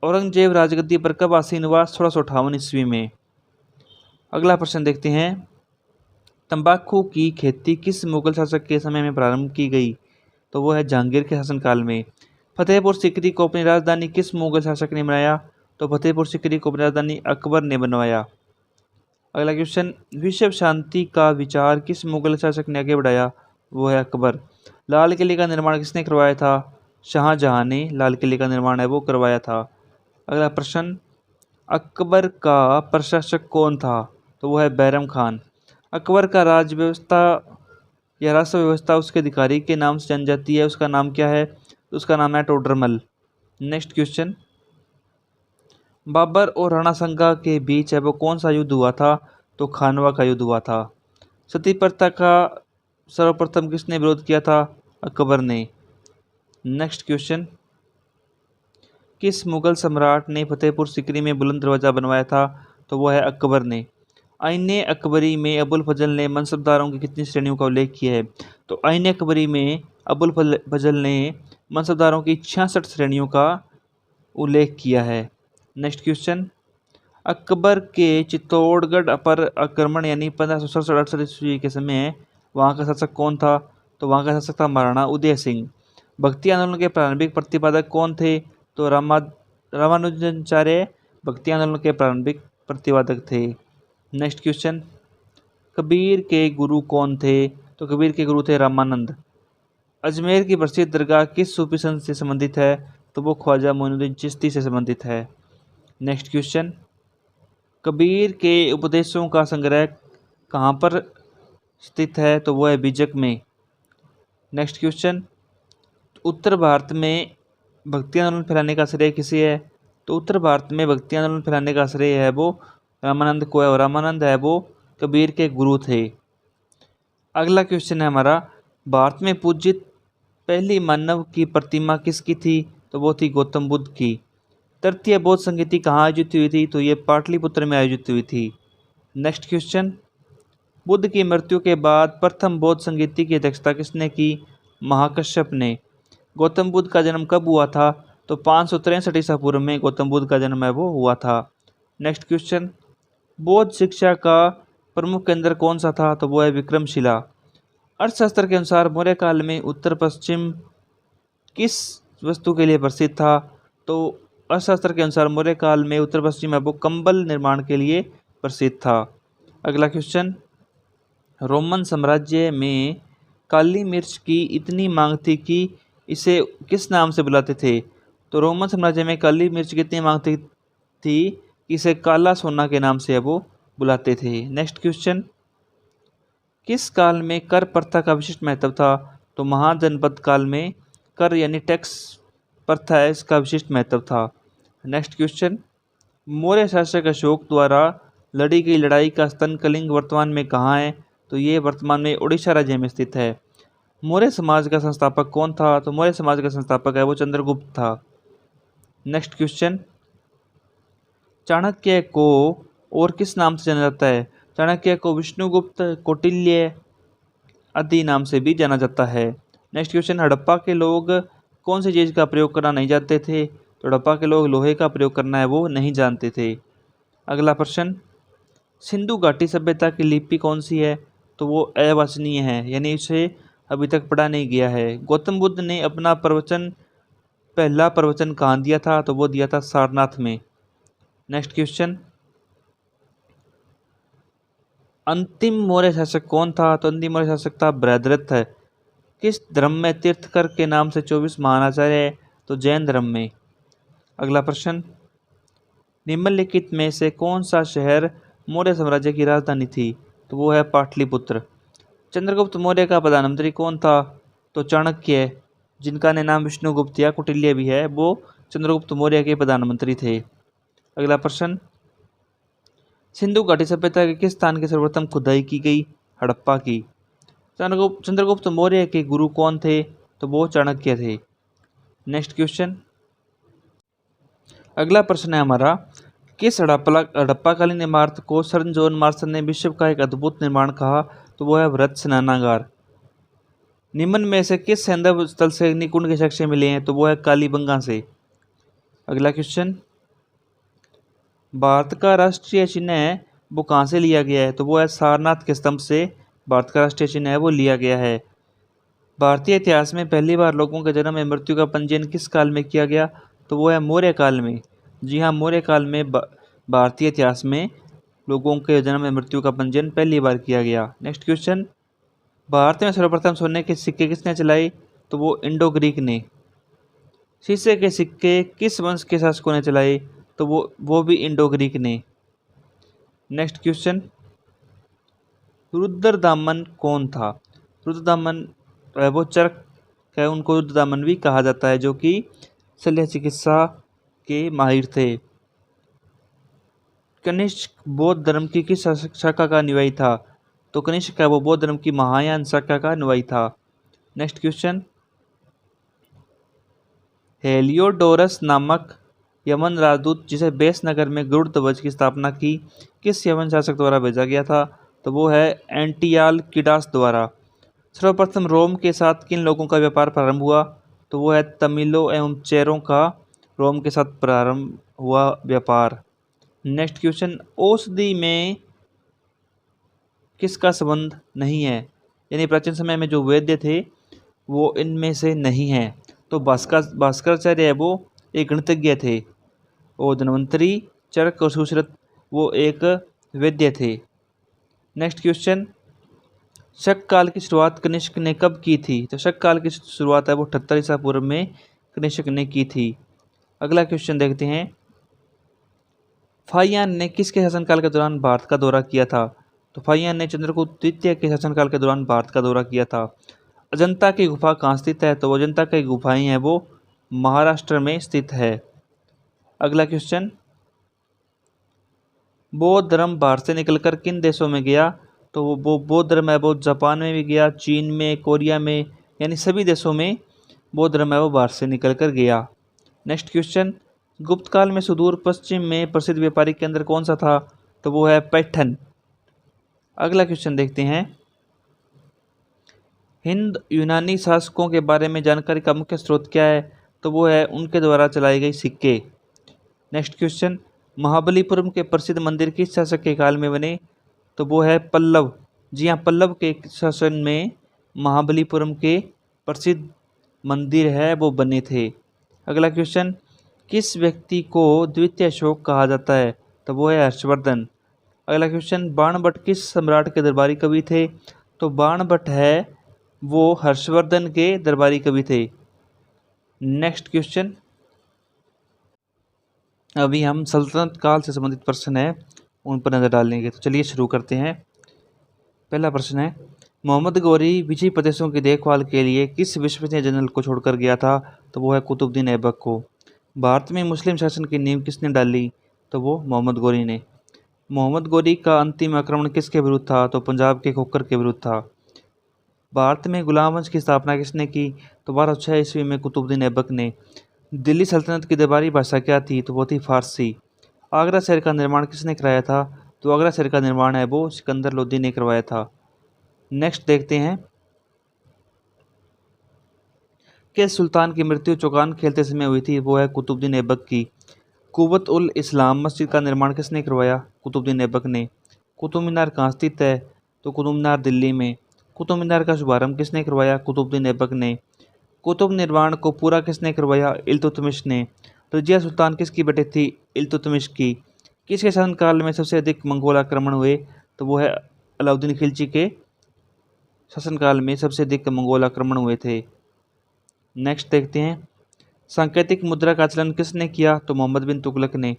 औरंगजेब राजगद्दी पर कब आसीन हुआ? 1658 ईस्वी में। अगला प्रश्न देखते हैं, तंबाकू की खेती किस मुगल शासक के समय में प्रारंभ की गई? तो वो है जहांगीर के शासनकाल में। फतेहपुर सीकरी को अपनी राजधानी किस मुगल शासक ने बनाया? तो फतेहपुर सीकरी को अपनी राजधानी अकबर ने बनवाया। अगला क्वेश्चन, विश्व शांति का विचार किस मुगल शासक ने आगे बढ़ाया? वो है अकबर। लाल किले का निर्माण किसने करवाया था? शाहजहां ने लाल किले का निर्माण है वो करवाया था। अगला प्रश्न, अकबर का प्रशासक कौन था? तो वो है बैरम खान। अकबर का राज व्यवस्था या राष्ट्र व्यवस्था उसके अधिकारी के नाम से जानी जाती है, उसका नाम क्या है? तो उसका नाम है टोडरमल। नेक्स्ट क्वेश्चन, बाबर और राणा सांगा के बीच है वो कौन सा युद्ध हुआ था? तो खानवा का युद्ध हुआ था। सती प्रथा का सर्वप्रथम किसने विरोध किया था? अकबर ने। नेक्स्ट क्वेश्चन, किस मुगल सम्राट ने फतेहपुर सीकरी में बुलंद दरवाजा बनवाया था? तो वो है अकबर ने। आईने अकबरी में अबुल फजल ने मनसबदारों की कितनी श्रेणियों का उल्लेख किया है? तो आईने अकबरी में अबुल फजल ने मनसबदारों की 66 श्रेणियों का उल्लेख किया है। नेक्स्ट क्वेश्चन, अकबर के चित्तौड़गढ़ पर आक्रमण यानी 1567 ईस्वी के समय वहाँ का शासक कौन था? तो वहाँ का शासक था महाराणा उदय सिंह। भक्ति आंदोलन के प्रारंभिक प्रतिपादक कौन थे? तो रामानुजाचार्य भक्ति आंदोलन के प्रारंभिक प्रतिपादक थे। नेक्स्ट क्वेश्चन, कबीर के गुरु कौन थे? तो कबीर के गुरु थे रामानंद। अजमेर की प्रसिद्ध दरगाह किस सूफी संत से संबंधित है? तो वो ख्वाजा मोइनुद्दीन चिश्ती से संबंधित है। नेक्स्ट क्वेश्चन, कबीर के उपदेशों का संग्रह कहाँ पर स्थित है? तो वो है बीजक में। नेक्स्ट क्वेश्चन, उत्तर भारत में भक्ति आंदोलन फैलाने का श्रेय किसे है? तो उत्तर भारत में भक्ति आंदोलन फैलाने का श्रेय है वो रामानंद को है, और रामानंद है वो कबीर के गुरु थे। अगला क्वेश्चन है हमारा, भारत में पूजित पहली मानव की प्रतिमा किसकी थी? तो वो थी गौतम बुद्ध की। तृतीय बौद्ध संगीति कहाँ आयोजित हुई थी? तो ये पाटलिपुत्र में आयोजित हुई थी। नेक्स्ट क्वेश्चन, बुद्ध की मृत्यु के बाद प्रथम बौद्ध संगीति की अध्यक्षता किसने की? महाकश्यप ने। गौतम बुद्ध का जन्म कब हुआ था? तो 563 ईसा पूर्व में गौतम बुद्ध का जन्म है वो हुआ था। नेक्स्ट क्वेश्चन, बौद्ध शिक्षा का प्रमुख केंद्र कौन सा था? तो वो है विक्रमशिला। अर्थशास्त्र के अनुसार मौर्य काल में उत्तर पश्चिम किस वस्तु के लिए प्रसिद्ध था? तो अर्थशास्त्र के अनुसार मौर्य काल में उत्तर पश्चिम है वो कंबल निर्माण के लिए प्रसिद्ध था। अगला क्वेश्चन, रोमन साम्राज्य में काली मिर्च की इतनी मांग थी कि इसे किस नाम से बुलाते थे? तो रोमन साम्राज्य में काली मिर्च की इतनी मांग थी कि इसे काला सोना के नाम से वो बुलाते थे। नेक्स्ट क्वेश्चन, किस काल में कर प्रथा का विशिष्ट महत्व था? तो महाजनपद काल में कर यानी टैक्स प्रथा है इसका विशिष्ट महत्व था। नेक्स्ट क्वेश्चन, मौर्य शासक अशोक द्वारा लड़ी गई लड़ाई का स्तन कलिंग वर्तमान में कहाँ है? तो ये वर्तमान में उड़ीसा राज्य में स्थित है। मौर्य समाज का संस्थापक कौन था? तो मौर्य समाज का संस्थापक है वो चंद्रगुप्त था। नेक्स्ट क्वेश्चन, चाणक्य को और किस नाम से जाना जाता है? चाणक्य को विष्णुगुप्त, कौटिल्य आदि नाम से भी जाना जाता है। नेक्स्ट क्वेश्चन, हड़प्पा के लोग कौन सी चीज़ का प्रयोग करना नहीं जानते थे? तो हड़प्पा के लोग लोहे का प्रयोग करना है वो नहीं जानते थे। अगला प्रश्न, सिंधु घाटी सभ्यता की लिपि कौन सी है? तो वो अवाचनीय है, यानी इसे अभी तक पढ़ा नहीं गया है। गौतम बुद्ध ने अपना पहला प्रवचन कहाँ दिया था? तो वो दिया था सारनाथ में। नेक्स्ट क्वेश्चन, अंतिम मौर्य शासक कौन था? तो अंतिम मौर्य शासक था बृहद्रथ। किस धर्म में तीर्थकर के नाम से 24 महानाचार्य है? तो जैन धर्म में। अगला प्रश्न, निम्नलिखित में से कौन सा शहर मौर्य साम्राज्य की राजधानी थी? तो वो है पाटलिपुत्र। चंद्रगुप्त मौर्य का प्रधानमंत्री कौन था? तो चाणक्य, जिनका ने नाम विष्णुगुप्त या कौटिल्य भी है, वो चंद्रगुप्त मौर्य के प्रधानमंत्री थे। अगला प्रश्न, सिंधु घाटी सभ्यता के किस स्थान की सर्वप्रथम खुदाई की गई? हड़प्पा की। चंद्रगुप्त मौर्य के गुरु कौन थे? तो वो चाणक्य थे। नेक्स्ट क्वेश्चन, अगला प्रश्न है हमारा, किस हड़प्पाकालीन इमारत को सर जॉन मार्शन ने विश्व का एक अद्भुत निर्माण कहा? तो वो है वृहत स्नानागार। निम्न में से किस सैंधव स्थल से अग्निकुंड के साक्ष्य मिले हैं? तो वो है कालीबंगा से। अगला क्वेश्चन, भारत का राष्ट्रीय चिन्ह वो कहाँ से लिया गया है? तो वो है सारनाथ के स्तंभ से भारत का राष्ट्रीय चिन्ह है वो लिया गया है। भारतीय इतिहास में पहली बार लोगों के जन्म एवं मृत्यु का पंजीयन किस काल में किया गया? तो वो है मौर्य काल में। जी हाँ, मौर्य काल में भारतीय इतिहास में लोगों के जन्म एवं मृत्यु का पंजीयन पहली बार किया गया। नेक्स्ट क्वेश्चन, भारत में सर्वप्रथम सोने के सिक्के किसने चलाए? तो वो इंडो ग्रीक ने। शीशे के सिक्के किस वंश के शासकों ने चलाए? तो वो भी इंडो ग्रीक ने। नेक्स्ट क्वेश्चन, रुद्रदामन कौन था? रुद्रदामन वो चरक है, उनको रुद्रदामन भी कहा जाता है, जो कि शल्य चिकित्सा के माहिर थे। कनिष्क बौद्ध धर्म की किस शाखा का अनुयायी था? तो कनिष्क है वो बौद्ध धर्म की महायान शाखा का अनुयायी था। नेक्स्ट क्वेश्चन, हेलियोडोरस नामक यमन राजदूत जिसे बेस नगर में गरुड़ ध्वज की स्थापना की, किस यमन शासक द्वारा भेजा गया था? तो वो है एंटियालकिडास द्वारा। सर्वप्रथम रोम के साथ किन लोगों का व्यापार प्रारंभ हुआ? तो वो है तमिलों एवं चेरों का रोम के साथ प्रारंभ हुआ व्यापार। नेक्स्ट क्वेश्चन, औषधि में किसका संबंध नहीं है? यानी प्राचीन समय में जो वैद्य थे वो इनमें से नहीं है। तो भास्कराचार्य है वो एक गणितज्ञ थे, और धन्वंतरी, चरक और सुश्रुत वो एक वैद्य थे। नेक्स्ट क्वेश्चन, शक काल की शुरुआत कनिष्क ने कब की थी? तो शक काल की शुरुआत है वो 78 ईसा पूर्व में कनिष्क ने की थी। अगला क्वेश्चन देखते हैं, फाहियान ने किसके शासनकाल के दौरान भारत का दौरा किया था? तो फाहियान ने चंद्रगुप्त द्वितीय के शासनकाल के दौरान भारत का दौरा किया था। अजंता की गुफा कहाँ स्थित है? तो अजंता की गुफाएं हैं वो महाराष्ट्र में स्थित है। अगला क्वेश्चन, बौद्ध धर्म भारत से निकलकर किन देशों में गया? तो वो बौद्ध धर्म है वो जापान में भी गया, चीन में, कोरिया में, यानी सभी देशों में बौद्ध धर्म है वो भारत से निकलकर गया। नेक्स्ट क्वेश्चन, गुप्त काल में सुदूर पश्चिम में प्रसिद्ध व्यापारिक केंद्र कौन सा था? तो वो है पैठन। अगला क्वेश्चन देखते हैं, हिंद यूनानी शासकों के बारे में जानकारी का मुख्य स्रोत क्या है? तो वो है उनके द्वारा चलाई गई सिक्के। नेक्स्ट क्वेश्चन, महाबलीपुरम के प्रसिद्ध मंदिर किस शासक के काल में बने? तो वो है पल्लव। जी हाँ, पल्लव के शासन में महाबलीपुरम के प्रसिद्ध मंदिर है वो बने थे। अगला क्वेश्चन, किस व्यक्ति को द्वितीय अशोक कहा जाता है? तो वो है हर्षवर्धन। अगला क्वेश्चन, बाणभट्ट किस सम्राट के दरबारी कवि थे? तो बाणभट्ट है वो हर्षवर्धन के दरबारी कवि थे। नेक्स्ट क्वेश्चन, अभी हम सल्तनत काल से संबंधित प्रश्न है उन पर नजर डालेंगे। तो चलिए शुरू करते हैं। पहला प्रश्न है, मोहम्मद गौरी विजयी प्रदेशों की देखभाल के लिए किस विश्वसनीय जनरल को छोड़कर गया था? तो वो है कुतुबुद्दीन ऐबक को। भारत में मुस्लिम शासन की नींव किसने डाली? तो वो मोहम्मद गौरी ने। मोहम्मद गौरी का अंतिम आक्रमण किसके विरुद्ध था? तो पंजाब के खोखर के विरुद्ध था। भारत में गुलाम वंश की स्थापना किसने की? तो 1206 ईस्वी में कुतुबुद्दीन ऐबक ने। दिल्ली सल्तनत की दरबारी भाषा क्या थी? तो वो थी फारसी। आगरा शहर का निर्माण किसने कराया था? तो आगरा शहर का निर्माण है वो सिकंदर लोदी ने करवाया था। नेक्स्ट देखते हैं, किस सुल्तान की मृत्यु चौगान खेलते समय हुई थी? वो है कुतुबुद्दीन ऐबक की। कुव्वत उल इस्लाम मस्जिद का निर्माण किसने करवाया? कुतुबुद्दीन ऐबक ने। कुतुब मीनार कहाँ स्थित है? तो कुतुब मीनार दिल्ली में। कुतुब मीनार का शुभारंभ किसने करवाया? कुतुबुद्दीन ऐबक ने। कुतुब निर्माण को पूरा किसने करवाया? इल्तुतमिश ने। रजिया सुल्तान किसकी बेटी थी? इल्तुतमिश की। किसके शासनकाल में सबसे अधिक मंगोल आक्रमण हुए? तो वो है अलाउद्दीन खिलजी के शासनकाल में सबसे अधिक मंगोल आक्रमण हुए थे। नेक्स्ट देखते हैं, सांकेतिक मुद्रा का चलन किसने किया? तो मोहम्मद बिन तुगलक ने।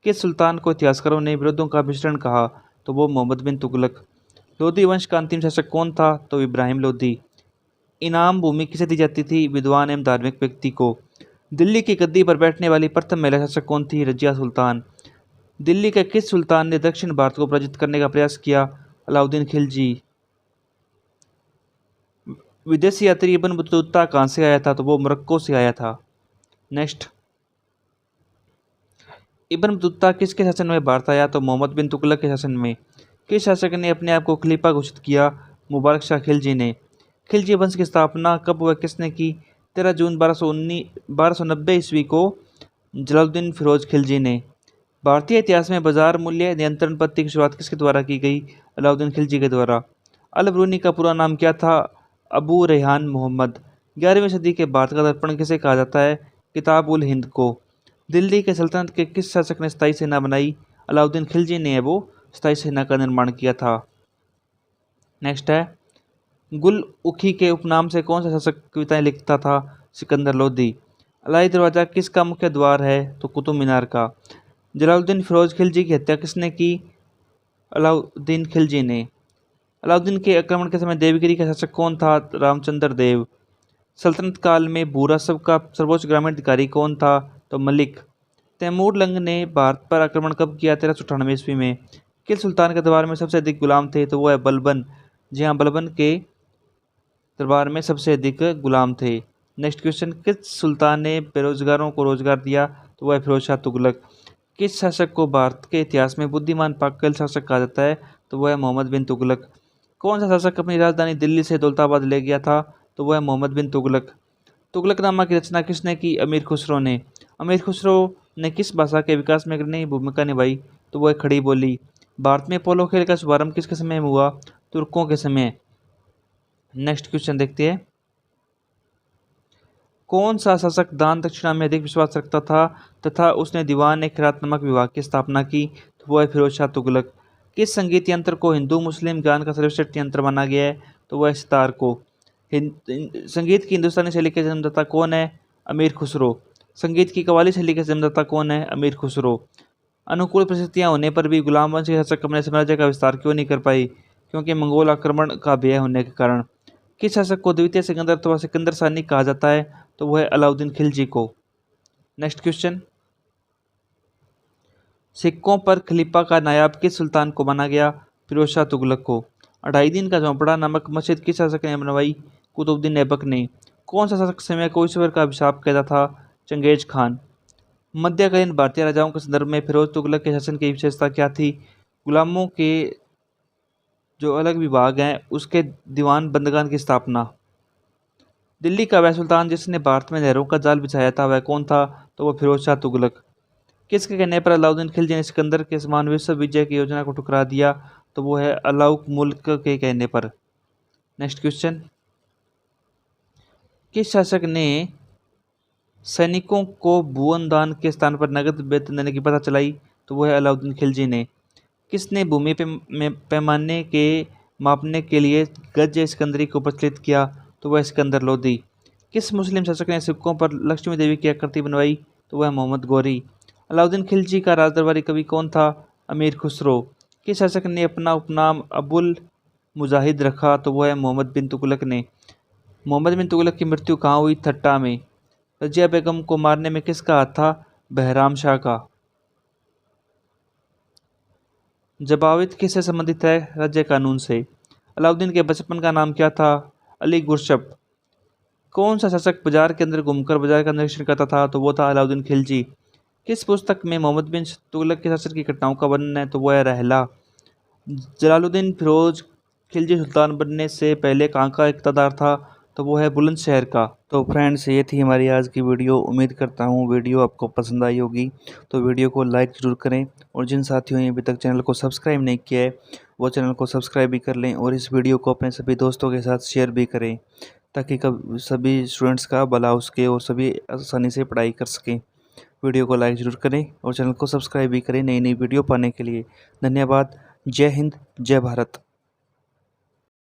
किस सुल्तान को इतिहासकारों ने विरोधों का मिश्रण कहा? तो वो मोहम्मद बिन तुगलक। लोधी वंश का अंतिम शासक कौन था? तो इब्राहिम लोधी। इनाम भूमि किसे दी जाती थी? विद्वान एवं धार्मिक व्यक्ति को। दिल्ली की गद्दी पर बैठने वाली प्रथम महिला शासक कौन थी? रजिया सुल्तान। दिल्ली के किस सुल्तान ने दक्षिण भारत को पराजित करने का प्रयास किया? अलाउद्दीन खिलजी। विदेशी यात्री इब्न बतूता कहाँ से आया था? तो वो मोरक्को से आया था। नेक्स्ट, इब्न बतूता किसके शासन में भारत आया? तो मोहम्मद बिन तुगलक के शासन में। किस शासक ने अपने आप को खलीफा घोषित किया? मुबारक शाह खिलजी ने। खिलजी वंश की स्थापना कब व किसने की? 13 जून 1290 ईस्वी को जलालुद्दीन फिरोज खिलजी ने। भारतीय इतिहास में बाजार मूल्य नियंत्रण पद्धति की शुरुआत किसके द्वारा की गई? अलाउद्दीन खिलजी के द्वारा। अल बरूनी का पूरा नाम क्या था? अबू रेहान मोहम्मद। 11वीं सदी के भारत का दर्पण किसे कहा जाता है? किताब उल हिंद को। दिल्ली के सल्तनत के किस शासक ने स्थायी सेना बनाई? अलाउद्दीन खिलजी ने वो स्थायी सेना का निर्माण किया था। नेक्स्ट है, गुल उखी के उपनाम से कौन सा शासक कविताएं लिखता था? सिकंदर लोदी। अलाई दरवाजा किसका मुख्य द्वार है? तो कुतुब मीनार का। जलालुद्दीन फिरोज खिलजी की हत्या किसने की? अलाउद्दीन खिलजी ने। अलाउद्दीन के आक्रमण के समय देवगिरी का शासक कौन था? रामचंद्र देव। सल्तनत काल में भूरासब का सर्वोच्च ग्रामीण अधिकारी कौन था? तो मलिक। तैमूर लंग ने भारत पर आक्रमण कब किया? 1398 ईस्वी में। किस सुल्तान के दरबार में सबसे अधिक गुलाम थे? तो वो है बलबन। जी हाँ, बलबन के दरबार में सबसे अधिक गुलाम थे। नेक्स्ट क्वेश्चन, किस सुल्तान ने बेरोजगारों को रोजगार दिया? तो वह फिरोज शाह तुगलक। किस शासक को भारत के इतिहास में बुद्धिमान पागल शासक कहा जाता है? तो वह है मोहम्मद बिन तुगलक। कौन सा शासक अपनी राजधानी दिल्ली से दौलताबाद ले गया था? तो वह है मोहम्मद बिन तुगलक। तुगलकनामा की रचना किसने की? अमीर खुसरो ने। अमीर खुसरो ने किस भाषा के विकास में अग्रणी भूमिका निभाई? तो वह खड़ी बोली। भारत में पोलो खेल का शुभारंभ किसके समय में हुआ? तुर्कों के समय। नेक्स्ट क्वेश्चन देखते हैं, कौन सा शासक दान दक्षिणा में अधिक विश्वास रखता था तथा उसने दीवान ए खिरात नामक विभाग की स्थापना की? तो वह है फिरोज शाह तुगलक। किस संगीत यंत्र को हिंदू मुस्लिम ज्ञान का सर्वश्रेष्ठ यंत्र माना गया है? तो वह सितार को। संगीत की हिंदुस्तानी शैली के जन्मदाता कौन है? अमीर खुसरो। संगीत की कव्वाली शैली के जन्मदाता कौन है? अमीर खुसरो। अनुकूल परिस्थितियां होने पर भी गुलाम वंश के शासक अपने साम्राज्य का विस्तार क्यों नहीं कर पाई? क्योंकि मंगोल आक्रमण का भय होने के कारण। किस शासक को द्वितीय सिकंदर अथवा सिकंदर सानी कहा जाता है? तो वह है अलाउद्दीन खिलजी को। नेक्स्ट क्वेश्चन, सिक्कों पर खलीफा का नायाब किस सुल्तान को माना गया? फिरोज शाह तुगलक को। 2.5 दिन का झोंपड़ा नामक मस्जिद किस शासक ने बनवाई? कुतुबुद्दीन ऐबक ने। कौन सा शासक समय को ईश्वर का अभिशाप कहता था? Genghis Khan. मध्यकालीन भारतीय राजाओं के संदर्भ में फिरोज तुगलक के शासन की विशेषता क्या थी? गुलामों के जो अलग विभाग हैं उसके दीवान बंदगान की स्थापना। दिल्ली का वह सुल्तान जिसने भारत में नहरों का जाल बिछाया था वह कौन था? तो वह फिरोज शाह तुगलक। किसके कहने पर अलाउद्दीन खिलजी ने सिकंदर के समान विश्व विजय की योजना को ठुकरा दिया? तो वो है अलाउक मुल्क के कहने पर। नेक्स्ट क्वेश्चन, किस शासक ने सैनिकों को भुवन दान के स्थान पर नगद वेतन देने की प्रथा चलाई? तो वो है अलाउद्दीन खिलजी ने। किसने भूमि पैमाने के मापने के लिए गज सिकंदरी को प्रचलित किया? तो वह सिकंदर लोदी। किस मुस्लिम शासक ने सिक्कों पर लक्ष्मी देवी की आकृति बनवाई? तो वह मोहम्मद गौरी। अलाउद्दीन खिलजी का राजदरबारी कवि कौन था? अमीर खुसरो। किस शासक ने अपना उपनाम अबुल मुजाहिद रखा? तो वह है मोहम्मद बिन तुगलक ने। मोहम्मद बिन तुगलक की मृत्यु कहाँ हुई? ठट्टा में। रजिया बेगम को मारने में किसका हाथ था? बहराम शाह का। जबावित किससे संबंधित है? राज्य कानून से। अलाउद्दीन के बचपन का नाम क्या था? अली गुरशप। कौन सा शासक बाजार के अंदर घूमकर बाजार का निरीक्षण करता था? तो वो था अलाउद्दीन खिलजी। किस पुस्तक में मोहम्मद बिन तुगलक के शासन की घटनाओं का वर्णन है? तो वह है रहला। जलालुद्दीन फिरोज खिलजी सुल्तान बनने से पहले कहाँ का इक़्तिदार था? तो वो है बुलंदशहर का। तो फ्रेंड्स, ये थी हमारी आज की वीडियो। उम्मीद करता हूँ वीडियो आपको पसंद आई होगी। तो वीडियो को लाइक ज़रूर करें और जिन साथियों ने अभी तक चैनल को सब्सक्राइब नहीं किया है वो चैनल को सब्सक्राइब भी कर लें और इस वीडियो को अपने सभी दोस्तों के साथ शेयर भी करें ताकि सभी स्टूडेंट्स का भला हो सके और सभी आसानी से पढ़ाई कर सकें। वीडियो को लाइक ज़रूर करें और चैनल को सब्सक्राइब भी करें नई नई वीडियो पाने के लिए। धन्यवाद। जय हिंद, जय भारत।